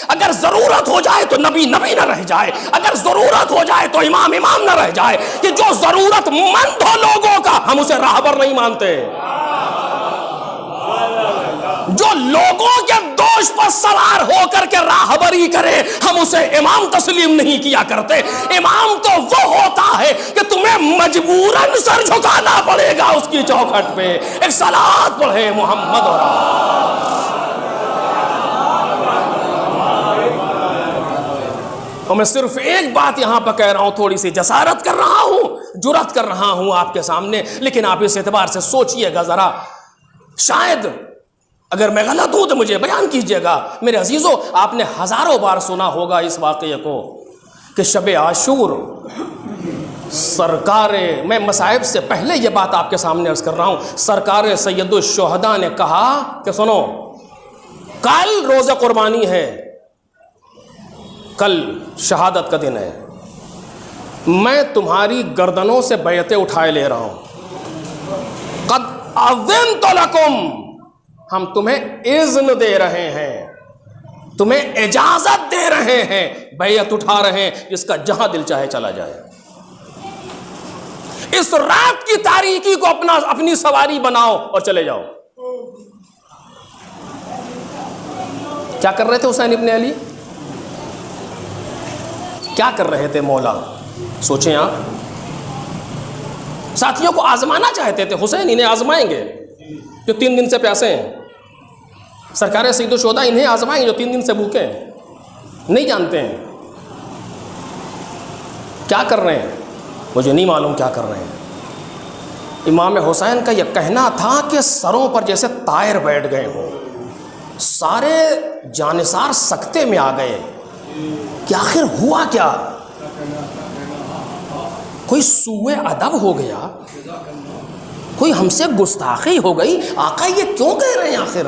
اگر ضرورت ہو جائے تو نبی نہ رہ جائے. اگر ضرورت ہو جائے تو امام نہ رہ جائے. کہ جو ضرورت مند ہو لوگوں کا ہم اسے راہبر نہیں مانتے. جو لوگوں کے دوش پر سوار ہو کر کے راہبری کرے ہم اسے امام تسلیم نہیں کیا کرتے. امام تو وہ ہوتا ہے کہ تمہیں مجبوراً سر جھکانا پڑے گا اس کی چوکھٹ پہ. ایک صلوات پڑھے محمد. اور میں صرف ایک بات یہاں پہ کہہ رہا ہوں، تھوڑی سی جسارت کر رہا ہوں، جرات کر رہا ہوں آپ کے سامنے، لیکن آپ اس اعتبار سے سوچئے گا ذرا. شاید اگر میں غلط ہوں تو مجھے بیان کیجئے گا. میرے عزیزو، آپ نے ہزاروں بار سنا ہوگا اس واقعے کو کہ شب عاشور سرکار، میں مصائب سے پہلے یہ بات آپ کے سامنے عرض کر رہا ہوں، سرکار سید الشہداء نے کہا کہ سنو، کل روز قربانی ہے، کل شہادت کا دن ہے، میں تمہاری گردنوں سے بیعتیں اٹھائے لے رہا ہوں. قد اذنت لکم، ہم تمہیں اذن دے رہے ہیں، تمہیں اجازت دے رہے ہیں، بیعت اٹھا رہے ہیں، جس کا جہاں دل چاہے چلا جائے. اس رات کی تاریکی کو اپنی سواری بناؤ اور چلے جاؤ. کیا کر رہے تھے حسین ابن علی؟ کیا کر رہے تھے مولا؟ سوچیں آپ. ساتھیوں کو آزمانا چاہتے تھے. حسین انہیں آزمائیں گے جو 3 دن سے پیاسے ہیں. سرکار سید الشہداء انہیں آزمائیں گے جو 3 دن سے بھوکے ہیں. نہیں جانتے ہیں کیا کر رہے ہیں. مجھے نہیں معلوم کیا کر رہے ہیں. امام حسین کا یہ کہنا تھا کہ سروں پر جیسے طائر بیٹھ گئے ہوں. سارے جانثار سکتے میں آ گئے کہ آخر ہوا کیا. کوئی سوء ادب ہو گیا, کوئی ہم سے گستاخی ہو گئی. آقا یہ کیوں کہہ رہے ہیں آخر؟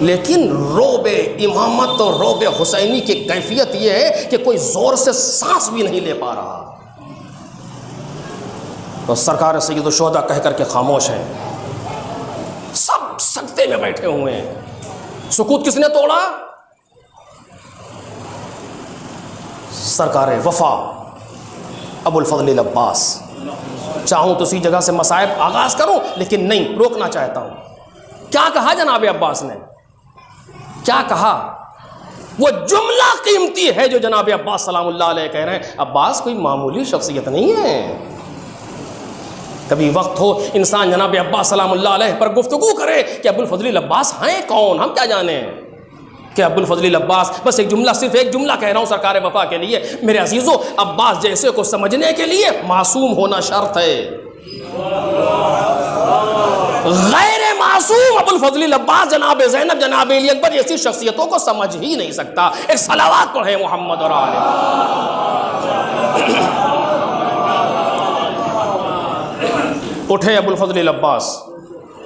لیکن روب امامت اور روب حسینی کی کیفیت یہ ہے کہ کوئی زور سے سانس بھی نہیں لے پا رہا. تو سرکار سید الشہداء کہہ کر کے خاموش ہیں. سب سکتے میں بیٹھے ہوئے ہیں. سکوت کس نے توڑا؟ سرکار وفا ابو الفضل العباس. چاہوں تو اسی جگہ سے مصائب آغاز کروں, لیکن نہیں, روکنا چاہتا ہوں. کیا کہا جناب عباس نے؟ کیا کہا؟ وہ جملہ قیمتی ہے جو جناب عباس سلام اللہ علیہ کہہ رہے ہیں. عباس کوئی معمولی شخصیت نہیں ہے. کبھی وقت ہو انسان جناب عباس سلام اللہ علیہ پر گفتگو کرے کہ ابو الفضل العباس ہیں کون, ہم کیا جانے کہ ابو الفضل العباس. بس ایک جملہ, صرف ایک جملہ کہہ رہا ہوں سرکار وفا کے لیے. میرے عزیزو, عباس جیسے کو سمجھنے کے لیے معصوم ہونا شرط ہے. غیر معصوم ابو الفضل العباس, جناب زینب, جناب علی اکبر ایسی شخصیتوں کو سمجھ ہی نہیں سکتا. ایک صلوات پڑھیں محمد اور آل. اٹھے ابو الفضل العباس,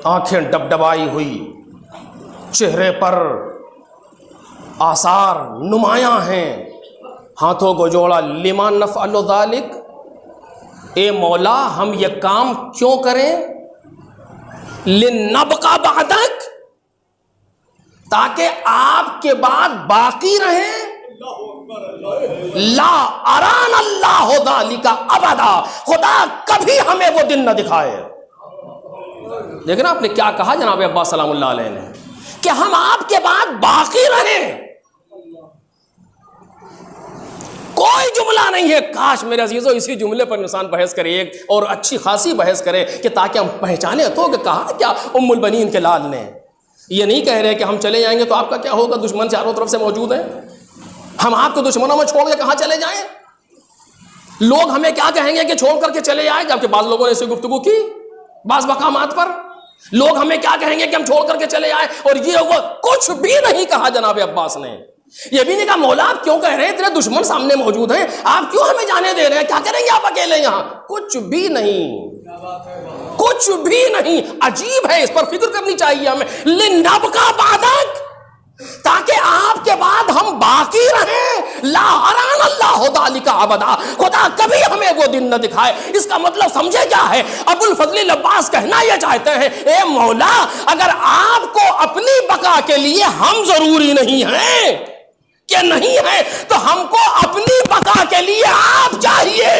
آنکھیں ڈبڈبائی ہوئی, چہرے پر آثار نمایاں ہیں, ہاتھوں کو جوڑا. لما نفعل ذلک, اے مولا ہم یہ کام کیوں کریں؟ لنبقى بعدک, تاکہ آپ کے بعد باقی رہیں. لا اران اللہ ذلک ابدا, خدا کبھی ہمیں وہ دن نہ دکھائے. لیکن آپ نے کیا کہا جناب عباس سلام اللہ علیہ نے, کہ ہم آپ کے بعد باقی رہیں. کوئی جملہ نہیں ہے. کاش میرے عزیزو اسی جملے پر انسان بحث کرے, ایک اور اچھی خاصی بحث کرے, کہ تاکہ ہم پہچانے تو کہ کہا کیا ام البنین کے لال نے. یہ نہیں کہہ رہے کہ ہم چلے جائیں گے تو آپ کا کیا ہوگا, دشمن چاروں طرف سے موجود ہیں, ہم آپ کو دشمنوں میں چھوڑ کے کہاں چلے جائیں. لوگ ہمیں کیا کہیں گے کہ چھوڑ کر کے چلے جائیں, جبکہ بعض لوگوں نے ایسی گفتگو کی بعض مقامات پر. لوگ ہمیں کیا کہیں گے کہ ہم چھوڑ کر کے چلے جائیں, اور یہ وہ کچھ بھی نہیں کہا جناب عباس نے. یہ بھی نہیں کہا مولا آپ کیوں کہہ رہے ہیں, اتنے دشمن سامنے موجود ہیں, آپ کیوں ہمیں جانے دے رہے ہیں, کیا کریں گے آپ اکیلے یہاں. کچھ بھی نہیں, کچھ بھی نہیں. عجیب ہے, اس پر فکر کرنی چاہیے ہمیں. لنبقى بعدک, تاکہ آپ کے بعد ہم باقی رہیں. لا اران اللہ ذلک ابدا, خدا کبھی ہمیں وہ دن نہ دکھائے. اس کا مطلب سمجھے کیا ہے؟ ابو الفضل العباس کہنا یہ چاہتے ہیں, اے مولا اگر آپ کو اپنی بقا کے لیے ہم ضروری نہیں ہیں کہ نہیں ہے, تو ہم کو اپنی بقا کے لیے آپ چاہیے.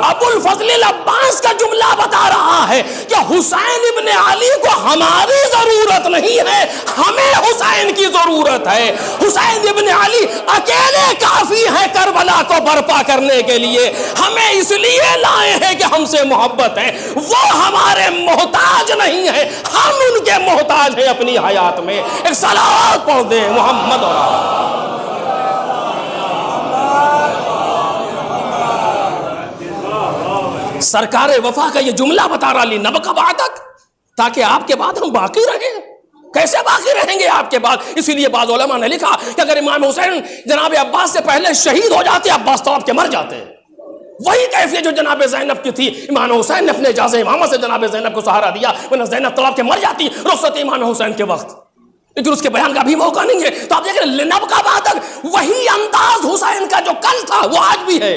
ابو الفضل العباس کا جملہ بتا رہا ہے کہ حسین ابن علی کو ہماری ضرورت نہیں ہے, ہمیں حسین کی ضرورت ہے. حسین ابن علی اکیلے کافی ہیں کربلا کو برپا کرنے کے لیے. ہمیں اس لیے لائے ہیں کہ ہم سے محبت ہے, وہ ہمارے محتاج نہیں ہیں, ہم ان کے محتاج ہیں اپنی حیات میں. ایک صلوات پڑھ دیں محمد اور آل. سرکار وفا کا یہ جملہ بتا رہا, لنبقى بعدک, تاکہ آپ کے بعد ہم باقی رہیں. کیسے باقی رہیں گے آپ کے بعد؟ اسی لیے بعض علماء نے لکھا کہ اگر امام حسین جناب عباس سے پہلے شہید ہو جاتے, عباس تڑپ کے مر جاتے. وہی کیفیت جو جناب زینب کی تھی, امام حسین نے اپنے اجازہ امامت سے جناب زینب کو سہارا دیا, ورنہ زینب تڑپ کے مر جاتی رخصت امام حسین کے وقت. لیکن اس کے بیان کا بھی موقع نہیں ہے. تو آپ دیکھ رہے لنبقى بعدک, وہی انداز حسین کا جو کل تھا وہ آج بھی ہے.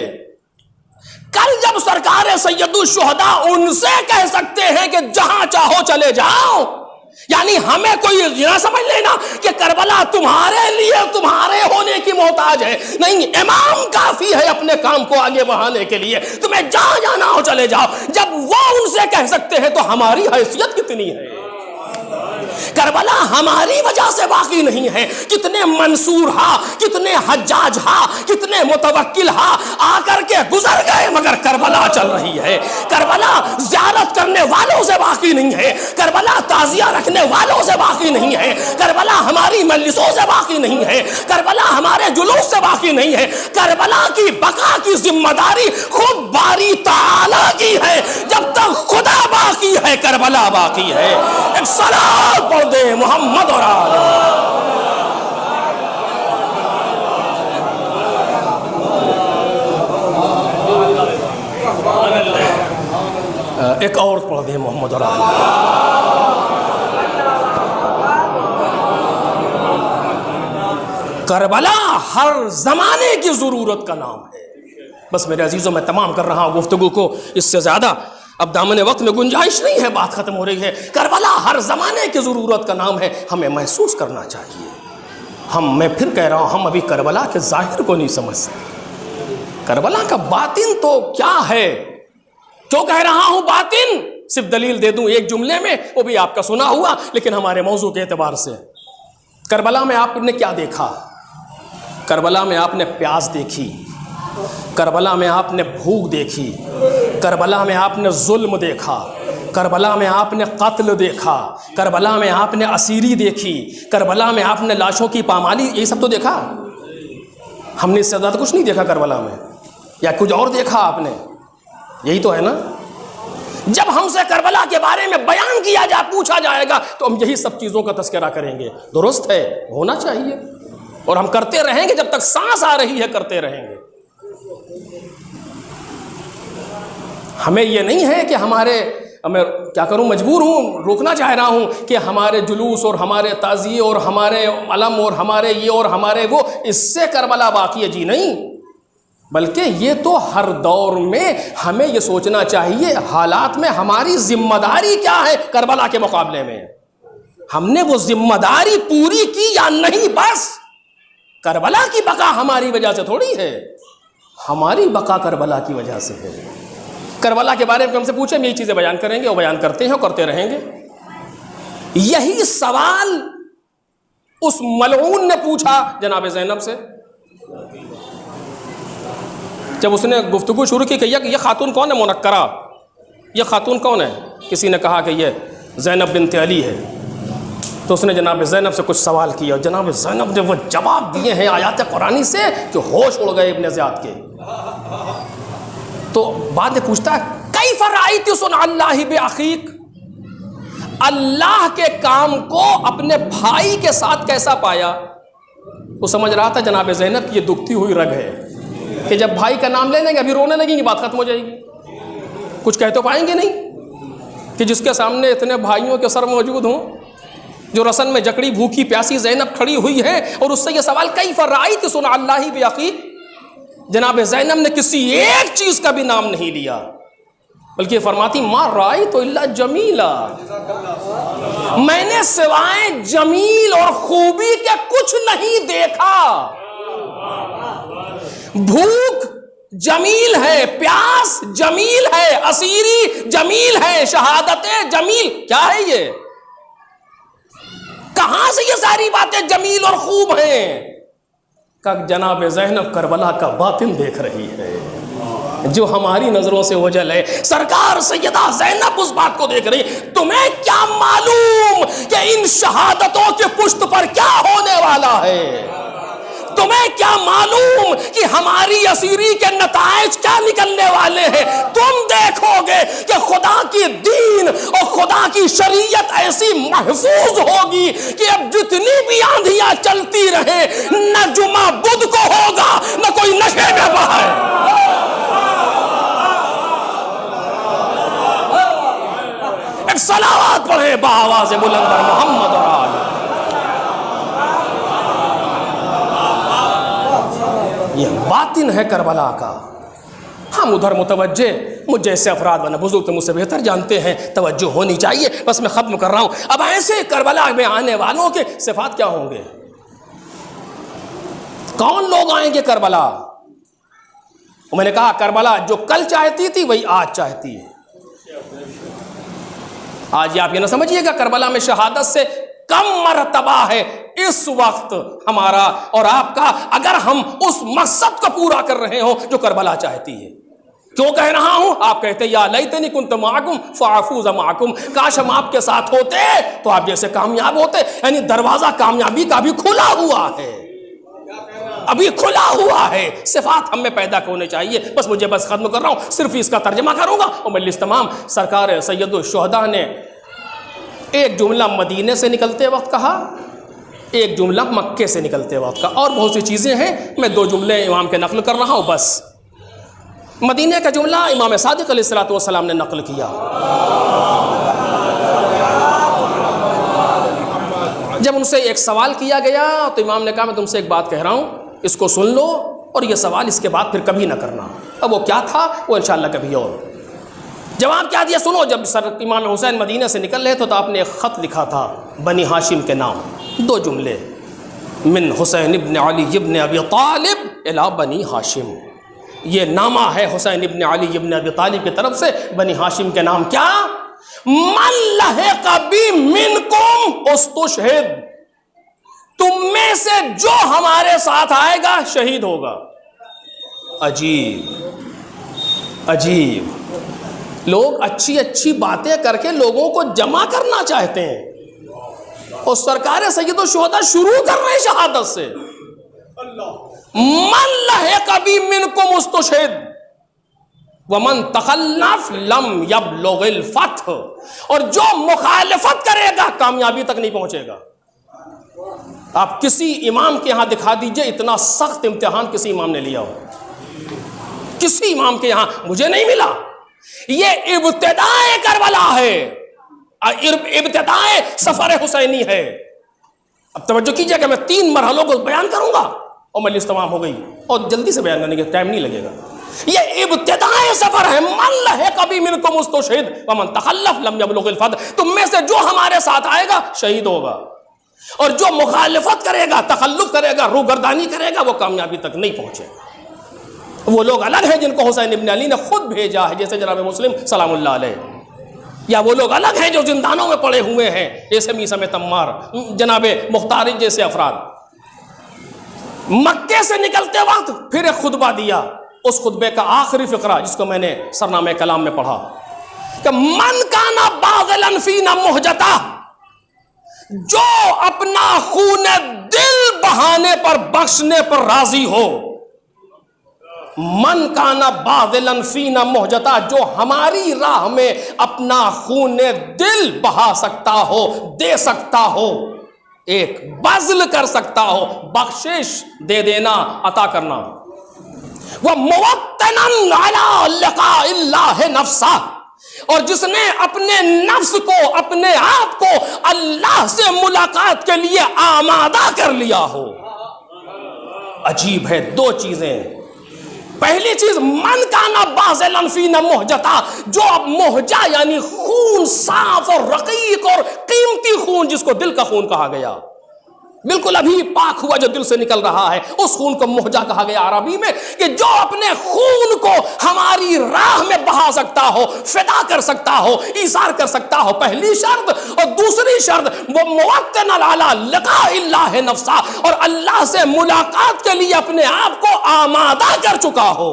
کل جب سرکار سید الشہداء ان سے کہہ سکتے ہیں کہ جہاں چاہو چلے جاؤ, یعنی ہمیں کوئی یہ نہ سمجھ لینا کہ کربلا تمہارے لیے تمہارے ہونے کی محتاج ہے، نہیں، امام کافی ہے اپنے کام کو آگے بڑھانے کے لیے، تمہیں جہاں جانا ہو چلے جاؤ، جب وہ ان سے کہہ سکتے ہیں تو ہماری حیثیت کتنی ہے؟ کربلا ہماری وجہ سے باقی نہیں ہے، کتنے منصور ہاں، کتنے حجاج ہاں، کتنے متوکل ہاں آ کر کے گزر گئے، مگر کربلا چل رہی ہے۔ کربلا زیارت کرنے والوں سے باقی نہیں ہے، کربلا تعزیہ رکھنے والوں سے باقی نہیں ہے، کربلا ہماری مجلسوں سے باقی نہیں ہے، کربلا ہمارے جلوس سے باقی نہیں ہے۔ کربلا کی بقا کی ذمہ داری خود باری تعالیٰ کی ہے، جب تک خدا باقی ہے کربلا باقی ہے۔ ایک صلوات پڑھ دے محمد اور آل ایک اور پڑھ دے محمد اور آل۔ کربلا ہر زمانے کی ضرورت کا نام ہے۔ بس میرے عزیزوں میں تمام کر رہا ہوں گفتگو کو، اس سے زیادہ اب دامن وقت میں گنجائش نہیں ہے، بات ختم ہو رہی ہے۔ کربلا ہر زمانے کی ضرورت کا نام ہے، ہمیں محسوس کرنا چاہیے۔ میں پھر کہہ رہا ہوں، ہم ابھی کربلا کے ظاہر کو نہیں سمجھ سکتے، کربلا کا باطن تو کیا ہے؟ کیوں کہہ رہا ہوں باطن؟ صرف دلیل دے دوں ایک جملے میں، وہ بھی آپ کا سنا ہوا لیکن ہمارے موضوع کے اعتبار سے۔ کربلا میں آپ نے کیا دیکھا؟ کربلا میں آپ نے پیاس دیکھی، کربلا میں آپ نے بھوک دیکھی، کربلا میں آپ نے ظلم دیکھا، کربلا میں آپ نے قتل دیکھا، کربلا میں آپ نے اسیری دیکھی، کربلا میں آپ نے لاشوں کی پامالی، یہ سب تو دیکھا۔ ہم نے اس سے زیادہ کچھ نہیں دیکھا کربلا میں، یا کچھ اور دیکھا آپ نے؟ یہی تو ہے نا۔ جب ہم سے کربلا کے بارے میں بیان کیا جائے، پوچھا جائے گا تو ہم یہی سب چیزوں کا تذکرہ کریں گے۔ درست ہے، ہونا چاہیے، اور ہم کرتے رہیں گے جب تک سانس آ رہی ہے، کرتے رہیں گے۔ ہمیں یہ نہیں ہے کہ میں کیا کروں، مجبور ہوں، روکنا چاہ رہا ہوں کہ ہمارے جلوس اور ہمارے تعزیے اور ہمارے علم اور ہمارے یہ اور ہمارے وہ، اس سے کربلا باقی ہے، جی نہیں، بلکہ یہ تو ہر دور میں ہمیں یہ سوچنا چاہیے حالات میں ہماری ذمہ داری کیا ہے کربلا کے مقابلے میں، ہم نے وہ ذمہ داری پوری کی یا نہیں۔ بس کربلا کی بقا ہماری وجہ سے تھوڑی ہے، ہماری بقا کربلا کی وجہ سے ہے۔ کربلا کے بارے میں ہم سے پوچھیں، ہم یہی چیزیں بیان کریں گے اور بیان کرتے ہیں اور کرتے رہیں گے۔ یہی سوال اس ملعون نے پوچھا جناب زینب سے جب اس نے گفتگو شروع کی کہ یہ خاتون کون ہے منکرہ، یہ خاتون کون ہے؟ کسی نے کہا کہ یہ زینب بنت علی ہے، تو اس نے جناب زینب سے کچھ سوال کیا، اور جناب زینب نے وہ جواب دیے ہیں آیات قرآنی سے کہ ہوش اڑ گئے ابن زیاد کے۔ تو بعد میں پوچھتا ہے کیف رأیت صنع اللہ بأخیک، اللہ کے کام کو اپنے بھائی کے ساتھ کیسا پایا؟ وہ سمجھ رہا تھا جناب زینب کی یہ دکھتی ہوئی رگ ہے کہ جب بھائی کا نام لے لیں گے ابھی رونے لگیں گی، بات ختم ہو جائے گی، کچھ کہہ تو پائیں گے نہیں، کہ جس کے سامنے اتنے بھائیوں کے سر موجود ہوں، جو رسن میں جکڑی بھوکی پیاسی زینب کھڑی ہوئی ہے، اور اس سے یہ سوال کیف رأیت صنع اللہ بأخیک، جناب زینب نے کسی ایک چیز کا بھی نام نہیں لیا، بلکہ فرماتی ما رأیت الا جمیلا، میں نے سوائے جمیل اور خوبی کے کچھ نہیں دیکھا۔ بھوک جمیل ہے، پیاس جمیل ہے، اسیری جمیل ہے، شہادت جمیل، کیا ہے یہ؟ کہاں سے یہ ساری باتیں جمیل اور خوب ہیں؟ کہ جناب زینب کربلا کا باطن دیکھ رہی ہے جو ہماری نظروں سے اوجھل ہے۔ سرکار سیدہ زینب اس بات کو دیکھ رہی ہے۔ تمہیں کیا معلوم کہ ان شہادتوں کے پشت پر کیا ہونے والا ہے؟ تمہیں کیا معلوم کہ ہماری اسیری کے نتائج کیا نکلنے والے ہیں؟ تم دیکھو گے کہ خدا کی دین اور خدا کی شریعت ایسی محفوظ ہوگی کہ اب جتنی بھی آندھیاں چلتی رہیں، نہ جمعہ بدھ کو ہوگا، نہ کوئی نشے میں بہائے۔ ایک صلوات پڑھے بآواز بلند پر محمد اور آل۔ یہ باطن ہے کربلا کا۔ ہم ادھر متوجہ، مجھ جیسے افراد بنا بزرگ تو مجھ سے بہتر جانتے ہیں، توجہ ہونی چاہیے. بس میں ختم کر رہا ہوں. اب ایسے کربلا میں آنے والوں کے صفات کیا ہوں گے؟ کون لوگ آئیں گے کربلا؟ میں نے کہا کربلا جو کل چاہتی تھی وہی آج چاہتی ہے. آج آپ یہ نہ سمجھیے گا کربلا میں شہادت سے کم مرتبہ ہے اس وقت ہمارا اور آپ کا، اگر ہم اس مقصد کو پورا کر رہے ہوں جو کربلا چاہتی ہے. کیوں کہہ رہا ہوں؟ آپ کہتے یا لیتنی کنت معکم فافوز معکم، کاش ہم آپ کے ساتھ ہوتے تو آپ جیسے کامیاب ہوتے. یعنی دروازہ کامیابی کا بھی کھلا ہوا ہے، ابھی کھلا ہوا ہے. صفات ہم میں پیدا ہونے چاہیے. بس مجھے بس ختم کر رہا ہوں، صرف اس کا ترجمہ کروں گا. اور مجلس تمام سرکار سید الشہداء نے ایک جملہ مدینے سے نکلتے وقت کہا، ایک جملہ مکے سے نکلتے وقت کا، اور بہت سی چیزیں ہیں. میں 2 جملے امام کے نقل کر رہا ہوں بس. مدینے کا جملہ امام صادق علیہ الصلوۃ والسلام نے نقل کیا. جب ان سے ایک سوال کیا گیا تو امام نے کہا میں تم سے ایک بات کہہ رہا ہوں، اس کو سن لو اور یہ سوال اس کے بعد پھر کبھی نہ کرنا. اب وہ کیا تھا وہ انشاءاللہ کبھی اور. جواب کیا دیا سنو. جب امام حسین مدینہ سے نکل رہے تھے تو آپ نے ایک خط لکھا تھا بنی ہاشم کے نام، 2 جملے، من حسین ابن علی ابن ابی طالب الی بنی ہاشم. یہ نامہ ہے حسین ابن علی ابن ابی طالب کی طرف سے بنی ہاشم کے نام. کیا؟ من لحق بی منکم استشہد، تم میں سے جو ہمارے ساتھ آئے گا شہید ہوگا. عجیب عجیب. لوگ اچھی اچھی باتیں کر کے لوگوں کو جمع کرنا چاہتے ہیں، اور سرکار سید الشہداء شروع کر رہے ہیں شہادت سے. من لحق بی منکم استشہد ومن تخلف لم یبلغ الفتح، اور جو مخالفت کرے گا کامیابی تک نہیں پہنچے گا. آپ کسی امام کے یہاں دکھا دیجئے اتنا سخت امتحان کسی امام نے لیا ہو، کسی امام کے یہاں مجھے نہیں ملا. یہ ابتدائے کربلا ہے، ابتدائے سفر حسینی ہے. اب توجہ کیجئے کہ میں 3 مرحلوں کو بیان کروں گا اور مجلس تمام ہو گئی، اور جلدی سے بیان کرنے کے ٹائم نہیں لگے گا. یہ ابتدائے سفر ہے. من لحق بی منکم استشہد ومن تخلف لم یبلغ الفتح، تم میں سے جو ہمارے ساتھ آئے گا شہید ہوگا، اور جو مخالفت کرے گا، تخلف کرے گا، روگردانی کرے گا، وہ کامیابی تک نہیں پہنچے گا. وہ لوگ الگ ہیں جن کو حسین ابن علی نے خود بھیجا ہے، جیسے جناب مسلم سلام اللہ علیہ، یا وہ لوگ الگ ہیں جو زندانوں میں پڑے ہوئے ہیں، جیسے میثم تمار، جناب مختار جیسے افراد. مکے سے نکلتے وقت پھر ایک خطبہ دیا. اس خطبے کا آخری فقرہ جس کو میں نے سرنامہ کلام میں پڑھا کہ من کانا باغلا فینا مہجتا، جو اپنا خون دل بہانے پر بخشنے پر راضی ہو. من کانا باذلا فینا مہجتا، جو ہماری راہ میں اپنا خون دل بہا سکتا ہو، دے سکتا ہو، ایک بذل کر سکتا ہو، بخشش دے دینا، عطا کرنا. وَمُوَطَّنًا عَلَىٰ لِقَاءِ اللَّهِ نَفْسَهُ، اور جس نے اپنے نفس کو، اپنے آپ کو اللہ سے ملاقات کے لیے آمادہ کر لیا ہو. عجیب ہے. 2 چیزیں. پہلی چیز من کانا باذلا فینا مہجتا، جو اب مہجا یعنی خون صاف اور رقیق اور قیمتی خون، جس کو دل کا خون کہا گیا، بالکل ابھی پاک ہوا جو دل سے نکل رہا ہے، اس خون کو مہجا کہا گیا عربی میں، کہ جو اپنے خون کو ہماری راہ میں بہا سکتا ہو، فدا کر سکتا ہو، ایثار کر سکتا ہو. پہلی شرط. اور دوسری شرط وہ موطن علی لقاء اللہ نفسا، اور اللہ سے ملاقات کے لیے اپنے آپ کو آمادہ کر چکا ہو.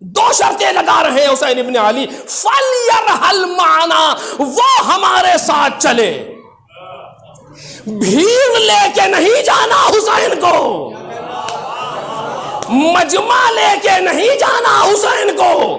2 شرطیں لگا رہے ہیں حسین ابن علی. فَلْيَرْحَلْ مَعَنَا، وہ ہمارے ساتھ چلے. بھیڑ لے کے نہیں جانا حسین کو، مجمع لے کے نہیں جانا حسین کو،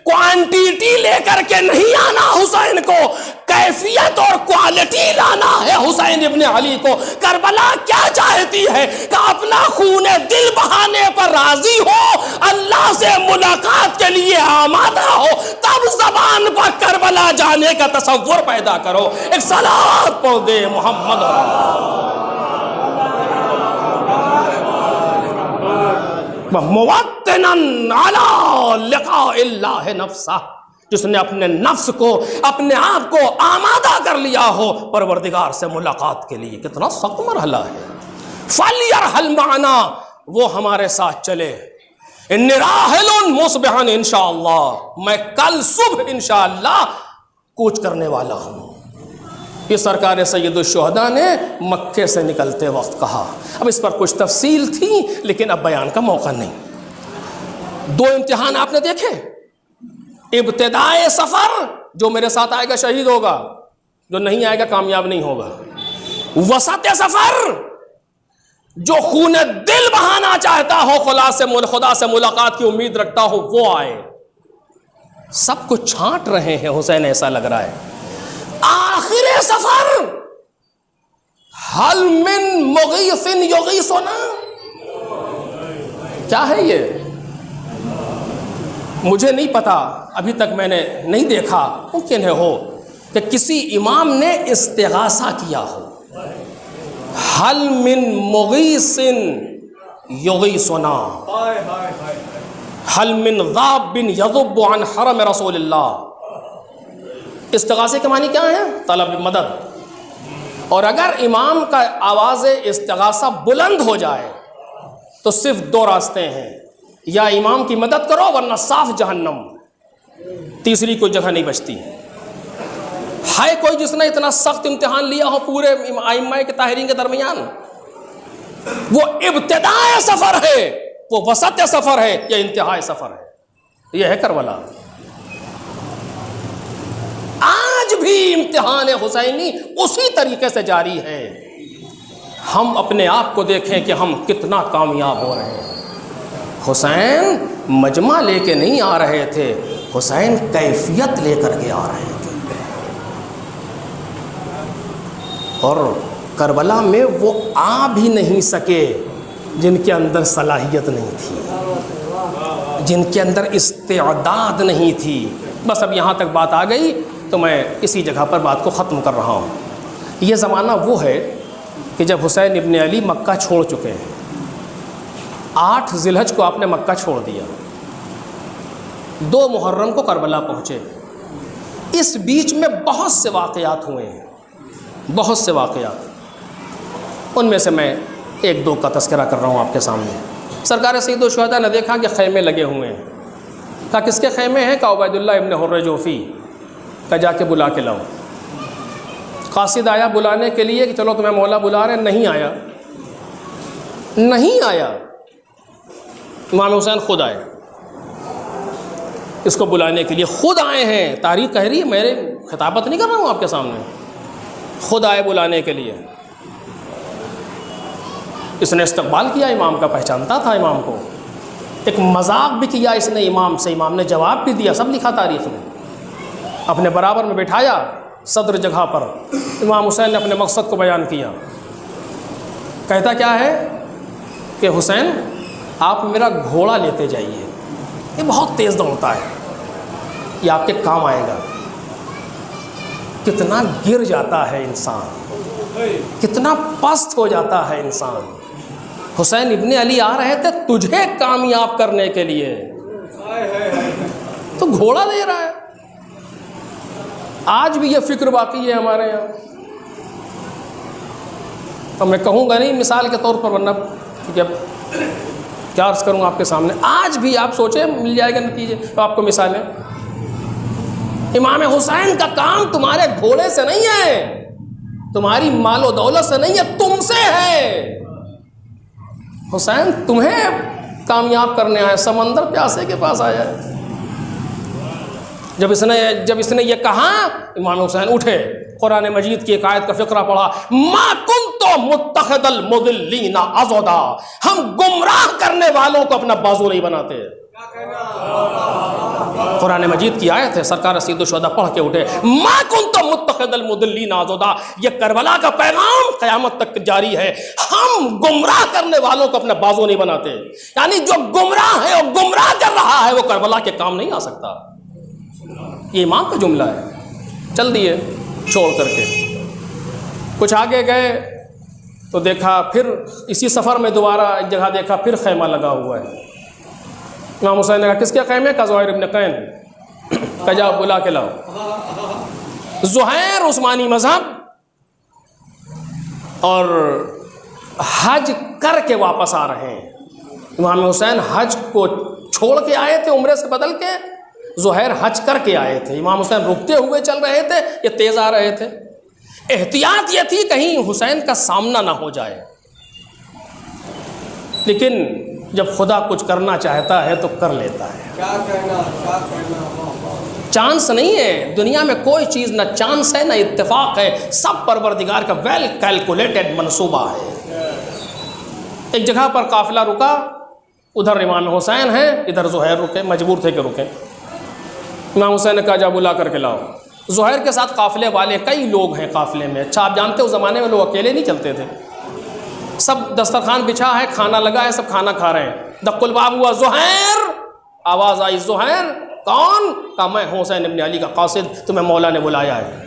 کوانٹیٹی لے کر کے نہیں آنا حسین کو، کیفیت اور کوالٹی لانا ہے حسین ابن علی کو. کربلا کیا چاہتی ہے کہ اپنا خون دل بہانے پر راضی ہو، اللہ سے ملاقات کے لیے آمادہ ہو. تب زبان پر کربلا جانے کا تصور پیدا کرو. ایک صلوات پڑھ دے محمد. موت مستعدن علی لقاء اللہ نفسہ، جس نے اپنے نفس کو، اپنے آپ کو آمادہ کر لیا ہو پروردگار سے ملاقات کے لیے۔ کتنا سخت مرحلہ ہے۔ فَلْيَرْحَلْ مَعَنَا، وہ ہمارے ساتھ چلے۔ اِنِّی رَاحِلٌ مُصْبِحًا انشاءاللہ، میں کل صبح انشاءاللہ کوچ کرنے والا ہوں۔ یہ سرکار سید الشہداء نے مکے سے نکلتے وقت کہا۔ اب اس پر کچھ تفصیل تھی لیکن اب بیان کا موقع نہیں۔ دو امتحان آپ نے دیکھے، ابتدائے سفر، جو میرے ساتھ آئے گا شہید ہوگا، جو نہیں آئے گا کامیاب نہیں ہوگا۔ وسط سفر، جو خون دل بہانا چاہتا ہو، خدا سے ملاقات کی امید رکھتا ہو، وہ آئے۔ سب کو چھانٹ رہے ہیں حسین، ایسا لگ رہا ہے۔ آخر سفر، حل من مغیث یغیثنا، کیا ہے یہ؟ مجھے نہیں پتا، ابھی تک میں نے نہیں دیکھا، ممکن ہے ہو کہ کسی امام نے استغاثہ کیا ہو۔ حل من مغیث یغیثنا، حل من ذاب یذب عن حرم رسول اللہ۔ استغاثے کے معنی کیا ہے؟ طلب مدد۔ اور اگر امام کا آواز استغاثہ بلند ہو جائے تو صرف دو راستے ہیں، یا امام کی مدد کرو ورنہ صاف جہنم، تیسری کوئی جگہ نہیں بچتی۔ ہے کوئی جس نے اتنا سخت امتحان لیا ہو پورے ائمہ کے طاہرین کے درمیان؟ وہ ابتدائے سفر ہے، وہ وسط سفر ہے، یا انتہائی سفر ہے؟ یہ ہے کربلا۔ آج بھی امتحان حسینی اسی طریقے سے جاری ہے۔ ہم اپنے آپ کو دیکھیں کہ ہم کتنا کامیاب ہو رہے ہیں۔ حسین مجمع لے کے نہیں آ رہے تھے، حسین کیفیت لے کر کے آ رہے تھے۔ اور کربلا میں وہ آ بھی نہیں سکے جن کے اندر صلاحیت نہیں تھی، جن کے اندر استعداد نہیں تھی۔ بس اب یہاں تک بات آ گئی تو میں اسی جگہ پر بات کو ختم کر رہا ہوں۔ یہ زمانہ وہ ہے کہ جب حسین ابن علی مکہ چھوڑ چکے ہیں۔ 8 ذی الحج کو آپ نے مکہ چھوڑ دیا، 2 محرم کو کربلا پہنچے۔ اس بیچ میں بہت سے واقعات ہوئے ہیں، بہت سے واقعات۔ ان میں سے میں 1-2 کا تذکرہ کر رہا ہوں آپ کے سامنے۔ سرکار سید الشہداء نے دیکھا کہ خیمے لگے ہوئے ہیں۔ کہا کس کے خیمے ہیں؟ کہا عبید اللہ ابن حر جوفی کا، جا کے بلا کے لاؤ۔ قاصد آیا بلانے کے لیے کہ چلو تمہیں مولا بلا رہے ہیں، نہیں آیا، نہیں آیا۔ امام حسین خود آئے اس کو بلانے کے لیے، خود آئے ہیں۔ تاریخ کہہ رہی ہے، میرے خطابت نہیں کر رہا ہوں آپ کے سامنے، خود آئے بلانے کے لیے۔ اس نے استقبال کیا امام کا، پہچانتا تھا امام کو، ایک مذاق بھی کیا اس نے امام سے، امام نے جواب بھی دیا، سب لکھا تاریخ میں۔ اپنے برابر میں بٹھایا صدر جگہ پر، امام حسین نے اپنے مقصد کو بیان کیا۔ کہتا کیا ہے کہ حسین آپ میرا گھوڑا لیتے جائیے، یہ بہت تیز دوڑتا ہے، یہ آپ کے کام آئے گا۔ کتنا گر جاتا ہے انسان، کتنا پست ہو جاتا ہے انسان۔ حسین ابن علی آ رہے تھے تجھے کامیاب کرنے کے لیے، تو گھوڑا دے رہا ہے۔ آج بھی یہ فکر باقی ہے ہمارے یہاں۔ اب میں کہوں گا نہیں مثال کے طور پر، ورنہ کیا عرض کروں آپ کے سامنے۔ آج بھی آپ سوچیں، مل جائے گا نتیجے آپ کو مثالیں۔ امام حسین کا کام تمہارے گھوڑے سے نہیں ہے، تمہاری مال و دولت سے نہیں ہے، تم سے ہے۔ حسین تمہیں کامیاب کرنے آئے، سمندر پیاسے کے پاس آیا ہے۔ جب اس نے یہ کہا، امام حسین اٹھے، قرآن مجید کی ایک آیت کا فقرہ پڑھا، ما کنت متخذ المضلین عضدا، ہم گمراہ کرنے والوں کو اپنا بازو نہیں بناتے۔ قرآن مجید کی آیت ہے، سرکار سید الشہداء پڑھ کے اٹھے، ما کنت متخذ المضلین عضدا، یہ کربلا کا پیغام قیامت تک جاری ہے، ہم گمراہ کرنے والوں کو اپنا بازو نہیں بناتے۔ یعنی جو گمراہ ہے اور گمراہ کر رہا ہے وہ کربلا کے کام نہیں آ سکتا۔ یہ امام کا جملہ ہے۔ چل دیے چھوڑ کر کے، کچھ آگے گئے تو دیکھا، پھر اسی سفر میں دوبارہ ایک جگہ دیکھا، پھر خیمہ لگا ہوا ہے۔ امام حسین نے کہا کس کے خیمے کا؟ زہیر ابن قین کا، جاؤ بلا کے لاؤ۔ زہیر عثمانی مذہب اور حج کر کے واپس آ رہے ہیں۔ امام حسین حج کو چھوڑ کے آئے تھے عمرے سے بدل کے، زہیر حج کر کے آئے تھے۔ امام حسین رکتے ہوئے چل رہے تھے، یہ تیز آ رہے تھے۔ احتیاط یہ تھی کہیں حسین کا سامنا نہ ہو جائے، لیکن جب خدا کچھ کرنا چاہتا ہے تو کر لیتا ہے۔ چانس نہیں ہے دنیا میں، کوئی چیز نہ چانس ہے نہ اتفاق ہے، سب پروردگار کا ویل کیلکولیٹڈ منصوبہ ہے۔ ایک جگہ پر قافلہ رکا، ادھر امام حسین ہیں، ادھر زہیر رکے، مجبور تھے کہ رکیں۔ امام حسین نے کہا جا بلا کر کے لاؤ۔ زہیر کے ساتھ قافلے والے کئی لوگ ہیں قافلے میں۔ اچھا آپ جانتے ہو زمانے میں لوگ اکیلے نہیں چلتے تھے، سب دسترخوان بچھا ہے، کھانا لگا ہے، سب کھانا کھا رہے ہیں۔ دق الباب ہوا، زہیر، آواز آئی، زہیر کون؟ کہا میں حسین ابن علی کا قاصد، تمہیں مولا نے بلایا ہے۔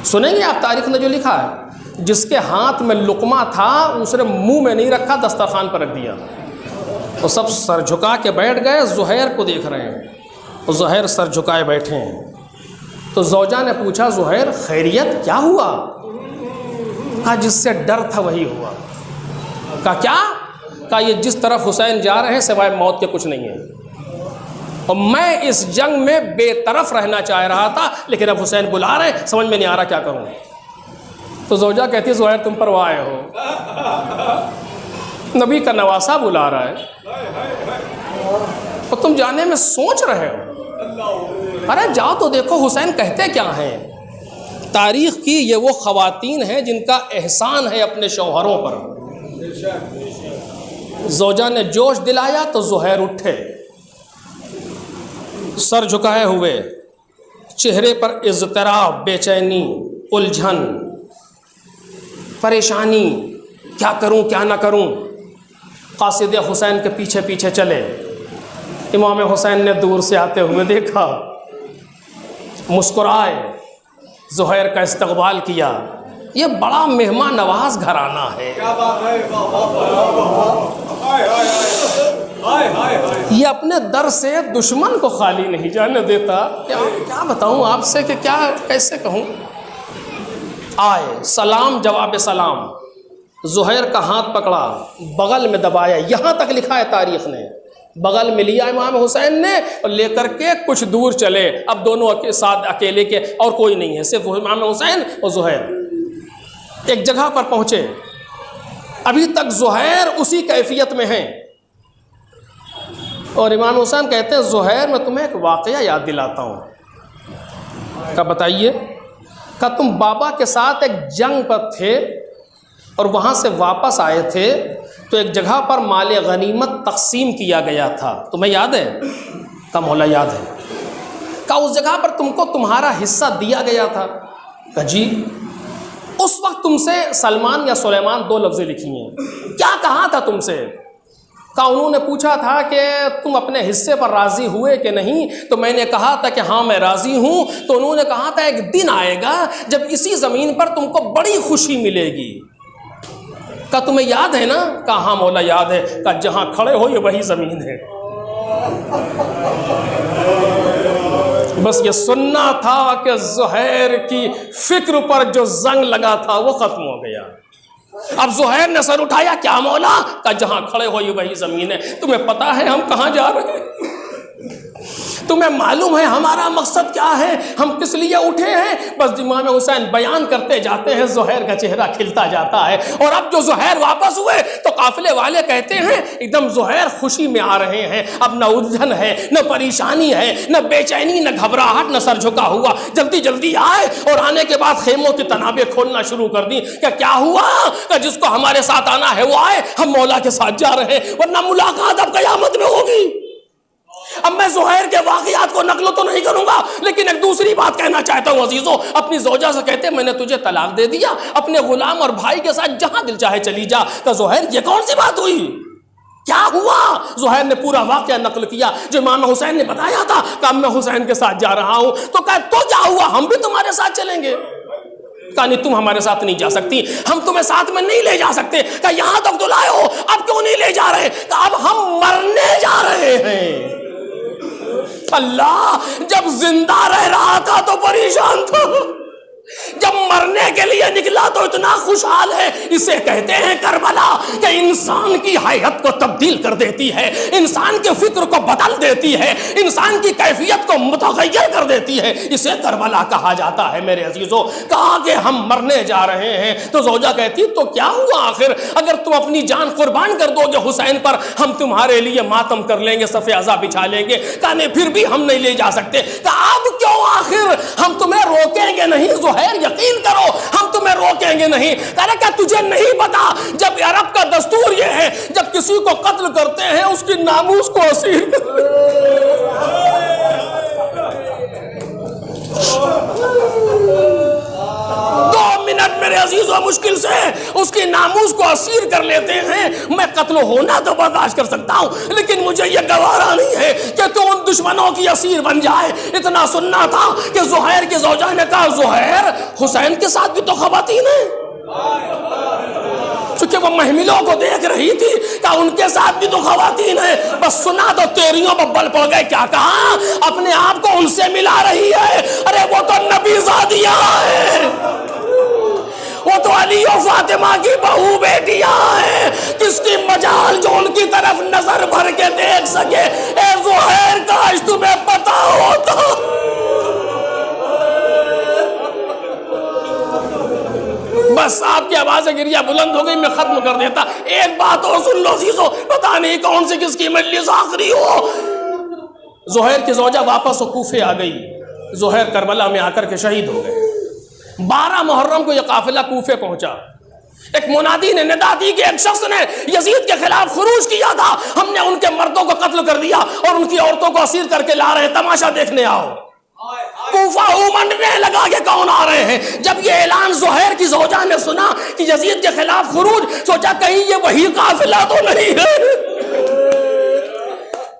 سنیں گے آپ تاریخ میں جو لکھا ہے، جس کے ہاتھ میں لقمہ تھا اس نے منہ میں نہیں رکھا، دسترخوان پر رکھ دیا، تو سب سر جھکا کے بیٹھ گئے، زہیر کو دیکھ رہے ہیں، اور زہیر سر جھکائے بیٹھے ہیں۔ تو زوجہ نے پوچھا زہیر خیریت کیا ہوا؟ کہا جس سے ڈر تھا وہی ہوا۔ کہا کیا؟ کہا یہ جس طرف حسین جا رہے ہیں سوائے موت کے کچھ نہیں ہے، اور میں اس جنگ میں بے طرف رہنا چاہ رہا تھا، لیکن اب حسین بلا رہے ہیں، سمجھ میں نہیں آ رہا کیا کروں۔ تو زوجہ کہتی زہیر تم پرواہ آئے ہو، نبی کا نواسہ بلا رہا ہے اور تم جانے میں سوچ رہے ہو، ارے جاؤ تو دیکھو حسین کہتے کیا ہیں۔ تاریخ کی یہ وہ خواتین ہیں جن کا احسان ہے اپنے شوہروں پر۔ زوجہ نے جوش دلایا تو زہیر اٹھے، سر جھکائے ہوئے، چہرے پر اضطراب، بے چینی، الجھن، پریشانی، کیا کروں کیا نہ کروں۔ قاصد حسین کے پیچھے پیچھے چلے۔ امام حسین نے دور سے آتے ہوئے دیکھا، مسکرائے، زہیر کا استقبال کیا۔ یہ بڑا مہمان نواز گھرانہ ہے، یہ اپنے در سے دشمن کو خالی نہیں جانے دیتا۔ کیا بتاؤں آپ سے کہ کیا کیسے کہوں۔ آئے، سلام جواب سلام، زہیر کا ہاتھ پکڑا، بغل میں دبایا، یہاں تک لکھا ہے تاریخ نے، بغل میں لیا امام حسین نے اور لے کر کے کچھ دور چلے۔ اب دونوں کے ساتھ اکیلے کے، اور کوئی نہیں ہے، صرف امام حسین اور زہیر۔ ایک جگہ پر پہنچے، ابھی تک زہیر اسی کیفیت میں ہیں، اور امام حسین کہتے ہیں زہیر میں تمہیں ایک واقعہ یاد دلاتا ہوں۔ کہا بتائیے۔ کہا تم بابا کے ساتھ ایک جنگ پر تھے اور وہاں سے واپس آئے تھے تو ایک جگہ پر مال غنیمت تقسیم کیا گیا تھا، تمہیں یاد ہے؟ کہا مولا یاد ہے۔ کہا اس جگہ پر تم کو تمہارا حصہ دیا گیا تھا؟ کہا جی۔ اس وقت تم سے سلمان یا سلیمان دو لفظیں لکھی ہیں، کیا کہا تھا تم سے؟ کہا انہوں نے پوچھا تھا کہ تم اپنے حصے پر راضی ہوئے کہ نہیں، تو میں نے کہا تھا کہ ہاں میں راضی ہوں۔ تو انہوں نے کہا تھا ایک دن آئے گا جب اسی زمین پر تم کو بڑی خوشی ملے گی۔ کہا تمہیں یاد ہے نا؟ کہا ہاں مولا یاد ہے۔ کہا جہاں کھڑے ہو یہ وہی زمین ہے۔ بس یہ سننا تھا کہ زہیر کی فکر پر جو زنگ لگا تھا وہ ختم ہو گیا۔ اب زہیر نے سر اٹھایا، کیا مولا؟ کہا جہاں کھڑے ہو یہ وہی زمین ہے۔ تمہیں پتا ہے ہم کہاں جا رہے ہیں؟ تمہیں معلوم ہے ہمارا مقصد کیا ہے، ہم کس لیے اٹھے ہیں؟ بس امام حسین بیان کرتے جاتے ہیں، زہیر کا چہرہ کھلتا جاتا ہے۔ اور اب جو زہیر واپس ہوئے تو قافلے والے کہتے ہیں ایک دم زہیر خوشی میں آ رہے ہیں، اب نہ الجھن ہے، نہ پریشانی ہے، نہ بے چینی، نہ گھبراہٹ، نہ سر جھکا ہوا۔ جلدی جلدی آئے اور آنے کے بعد خیموں کی تنابیں کھولنا شروع کر دی کہ کیا ہوا؟ کہ جس کو ہمارے ساتھ آنا ہے وہ آئے، ہم مولا کے ساتھ جا رہے ہیں، ورنہ ملاقات اب قیامت میں ہوگی۔ اب میں زہیر کے واقعات کو نقل تو نہیں کروں گا، لیکن ایک دوسری بات کہنا چاہتا ہوں عزیزوں۔ اپنی زوجہ سے کہتے ہیں میں نے تجھے طلاق دے دیا، اپنے غلام اور بھائی کے ساتھ جہاں دل چاہے چلی جا۔ کہ زہیر یہ کون سی بات ہوئی؟ کیا ہوا؟ زہیر نے پورا واقعہ نقل کیا جو امام حسین نے بتایا تھا کہ اب میں حسین کے ساتھ جا رہا ہوں۔ تو کہا تو کیا ہوا؟ ہم بھی تمہارے ساتھ چلیں گے۔ کہا نہیں تم ہمارے ساتھ نہیں جا سکتی، ہم تمہیں ساتھ میں نہیں لے جا سکتے۔ کہا یہاں تک تو لائے ہو، اب کیوں نہیں لے جا رہے؟ کہا اب ہم مرنے جا رہے ہیں۔ اللہ جب زندہ رہ رہا تھا تو پریشان تھا، جب مرنے کے لیے نکلا تو اتنا خوشحال ہے۔ اسے کہتے ہیں کربلا کہ انسان کی حیت کو تبدیل کر دیتی ہے، انسان کے فکر کو بدل دیتی ہے، انسان کی کیفیت کو متغیر کر دیتی ہے، اسے کربلا کہا جاتا ہے۔ میرے عزیزو، کہا کہ ہم مرنے جا رہے ہیں تو زوجہ کہتی تو کیا ہوا آخر، اگر تم اپنی جان قربان کر دو گے حسین پر ہم تمہارے لیے ماتم کر لیں گے، صف عزا بچھا لیں گے۔ کہا نہیں، پھر بھی ہم نہیں لے جا سکتے۔ کہا اب کیوں آخر، ہم تمہیں روکیں گے نہیں زہیر، یقین کرو ہم تمہیں روکیں گے نہیں۔ کہا کیا تجھے نہیں پتا جب عرب کا دستور یہ ہے جب کسی کو قتل کرتے ہیں اس کی ناموس کو اسیر کرتے میرے عزیز و مشکل سے اس کی ناموس کو اسیر کر لیتے ہیں۔ میں قتل ہونا تو برداشت کر سکتا ہوں لیکن مجھے یہ گوارا نہیں ہے کہ تو ان دشمنوں کی اسیر بن جائے۔ اتنا سننا تھا کہ زہیر کی زوجہ نے کہا زہیر حسین کے ساتھ بھی تو خواتین ہیں، چونکہ وہ محملوں کو دیکھ رہی تھی کہ ان کے ساتھ بھی تو خواتین ہیں۔ بس سنا تو تیریوں پر بل پڑ گئے۔ کیا کہا؟ اپنے آپ کو ان سے ملا رہی ہے۔ ارے وہ تو نبی زادیاں ہیں، وہ تو علی و فاطمہ کی بہو بیٹیاں ہیں، کس کی مجال جو ان کی طرف نظر بھر کے دیکھ سکے۔ اے زہیر کاش تمہیں پتا ہوتا۔ بس آپ کی آواز گریہ بلند ہو گئی، میں ختم کر دیتا۔ ایک بات اور سن لو عزیزو، پتہ نہیں کون سی کس کی مجلس آخری ہو۔ زہیر کی زوجہ واپس کوفے آ گئی، زہیر کربلا میں آ کر کے شہید ہو گئے۔ 12 محرم کو یہ قافلہ کوفے پہنچا۔ ایک منادی نے ندا دی کہ ایک شخص نے یزید کے خلاف خروج کیا تھا، ہم نے ان کے مردوں کو قتل کر دیا اور ان کی عورتوں کو اسیر کر کے لا رہے ہیں، تماشا دیکھنے آؤ۔ کوفہ اومنڈنے لگا کہ کون آ رہے ہیں۔ جب یہ اعلان زہیر کی زوجہ نے سنا کہ یزید کے خلاف خروج، سوچا کہیں یہ وہی قافلہ تو نہیں ہے،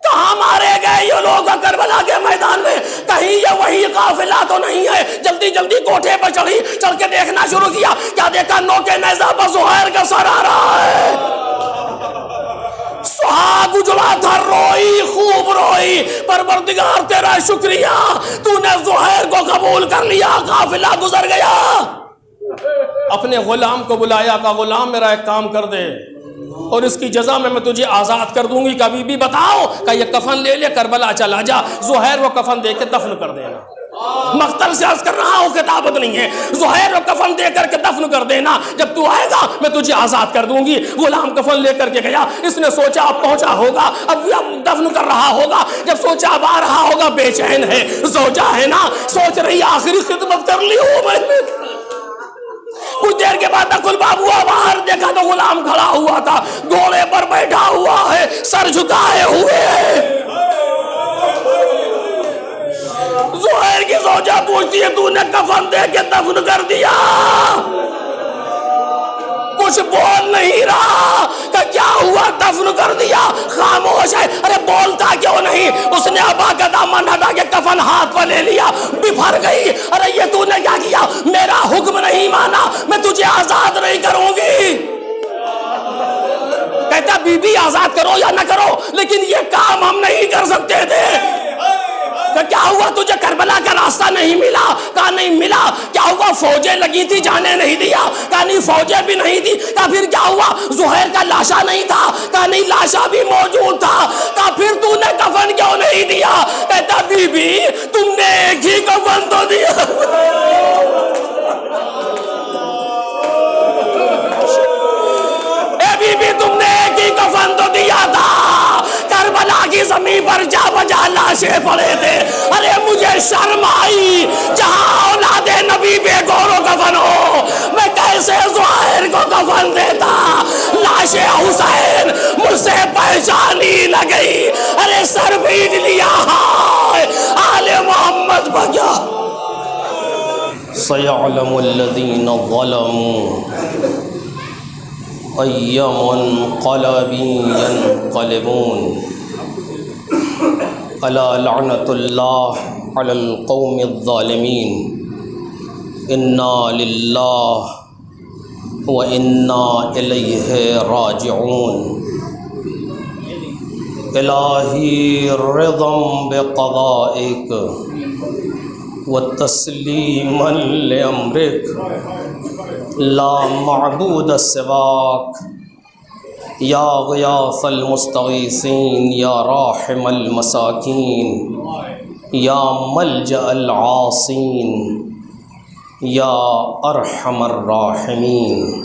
کہاں مارے گئے یہ لوگ کربلا کے میدان میں، کہیں یہ وہی قافلہ تو نہیں ہے۔ جلدی جلدی کوٹھے پر چڑھی، چڑھ کے دیکھنا شروع کیا، کیا دیکھا نوکے نیزہ پر زہیر کا سر آ رہا ہے۔ سہاگ اجڑا تھا، روئی خوب روئی، پروردگار تیرا شکریہ تو نے زہیر کو قبول کر لیا، قافلہ گزر گیا۔ اپنے غلام کو بلایا، کہا غلام میرا ایک کام کر دے اور اس کی جزا میں تجھے آزاد کر دوں گی، کبھی بھی بتاؤ کہ یہ کفن لے لے کربلا چلا جا، زہیر وہ کفن دے کے دفن کر دینا۔ مقتل سے عرض کر رہا ہوں کتابت نہیں ہے، زہیر وہ کفن دے کر کے دفن کر دینا، جب تو آئے گا میں تجھے آزاد کر دوں گی۔ غلام کفن لے کر کے گیا، اس نے سوچا اب پہنچا ہوگا، اب دفن کر رہا ہوگا، جب سوچا اب آ رہا ہوگا، بے چین ہے، زوجہ ہے نا، سوچ رہی آخری خدمت کر لی ہوں میں نے۔ کچھ دیر کے بعد دخل باب ہوا، باہر دیکھا تو غلام کھڑا ہوا تھا، گھوڑے پر بیٹھا ہوا ہے، سر جھکائے ہوئے ہے۔ زہیر کی زوجہ پوچھتی ہے تو نے کفن دے کے دفن کر دیا؟ کچھ بول نہیں رہا کہ کیا ہوا، دفن کر دیا، خاموش ہے۔ ارے بولتا کیوں نہیں؟ اس نے ابا کا دامن ہٹا کے کفن ہاتھ پر لے لیا، بفر گئی۔ ارے یہ تو نے کیا کیا؟ میرا حکم نہیں مانا، میں تجھے آزاد نہیں کروں گی۔ کہتا بی بی آزاد کرو یا نہ کرو لیکن یہ کام ہم نہیں کر سکتے تھے۔ کیا ہوا تجھے کربلا کا راستہ نہیں ملا؟ کہا نہیں ملا۔ کیا ہوا فوجیں لگی تھی جانے نہیں دیا؟ کہا نہیں فوجیں بھی نہیں تھی۔ کہا پھر کیا ہوا؟ زہیر کا لاشا نہیں تھا؟ کہا نہیں لاشا بھی موجود تھا۔ کہا پھر تو نے کفن کیوں نہیں دیا؟ کہتا بی بی تم نے ایک ہی کفن تو دیا۔ اے بی بی تم نے ایک ہی کفن تو دیا تھا، کربلا کی زمین پر جا بجا لاشیں پڑے تھے۔ ارے مجھے شرم آئی، جہاں اولاد نبی بے گور و کفن ہو میں کیسے زہیر کو کفن دیتا؟ لاشیں حسین مجھ سے پہچانی نہ گئی، ارے سر پیٹ لیا، آل محمد بھگیا۔ سَيَعْلَمُ الَّذِينَ ظَلَمُوا أَيَّ مُنقَلَبٍ يَنقَلِبُونَ أَلَا لَعْنَةُ اللَّهِ عَلَى الْقَوْمِ الظَّالِمِينَ إِنَّا لِلَّهِ وَإِنَّا إِلَيْهِ رَاجِعُونَ۔ الہی رضم بقضائک وتسلیما لامرک لا معبود سواک یا غیاث المستغیثین یا راحم المساکین یا ملجأ العاصین یا ارحم الراحمین.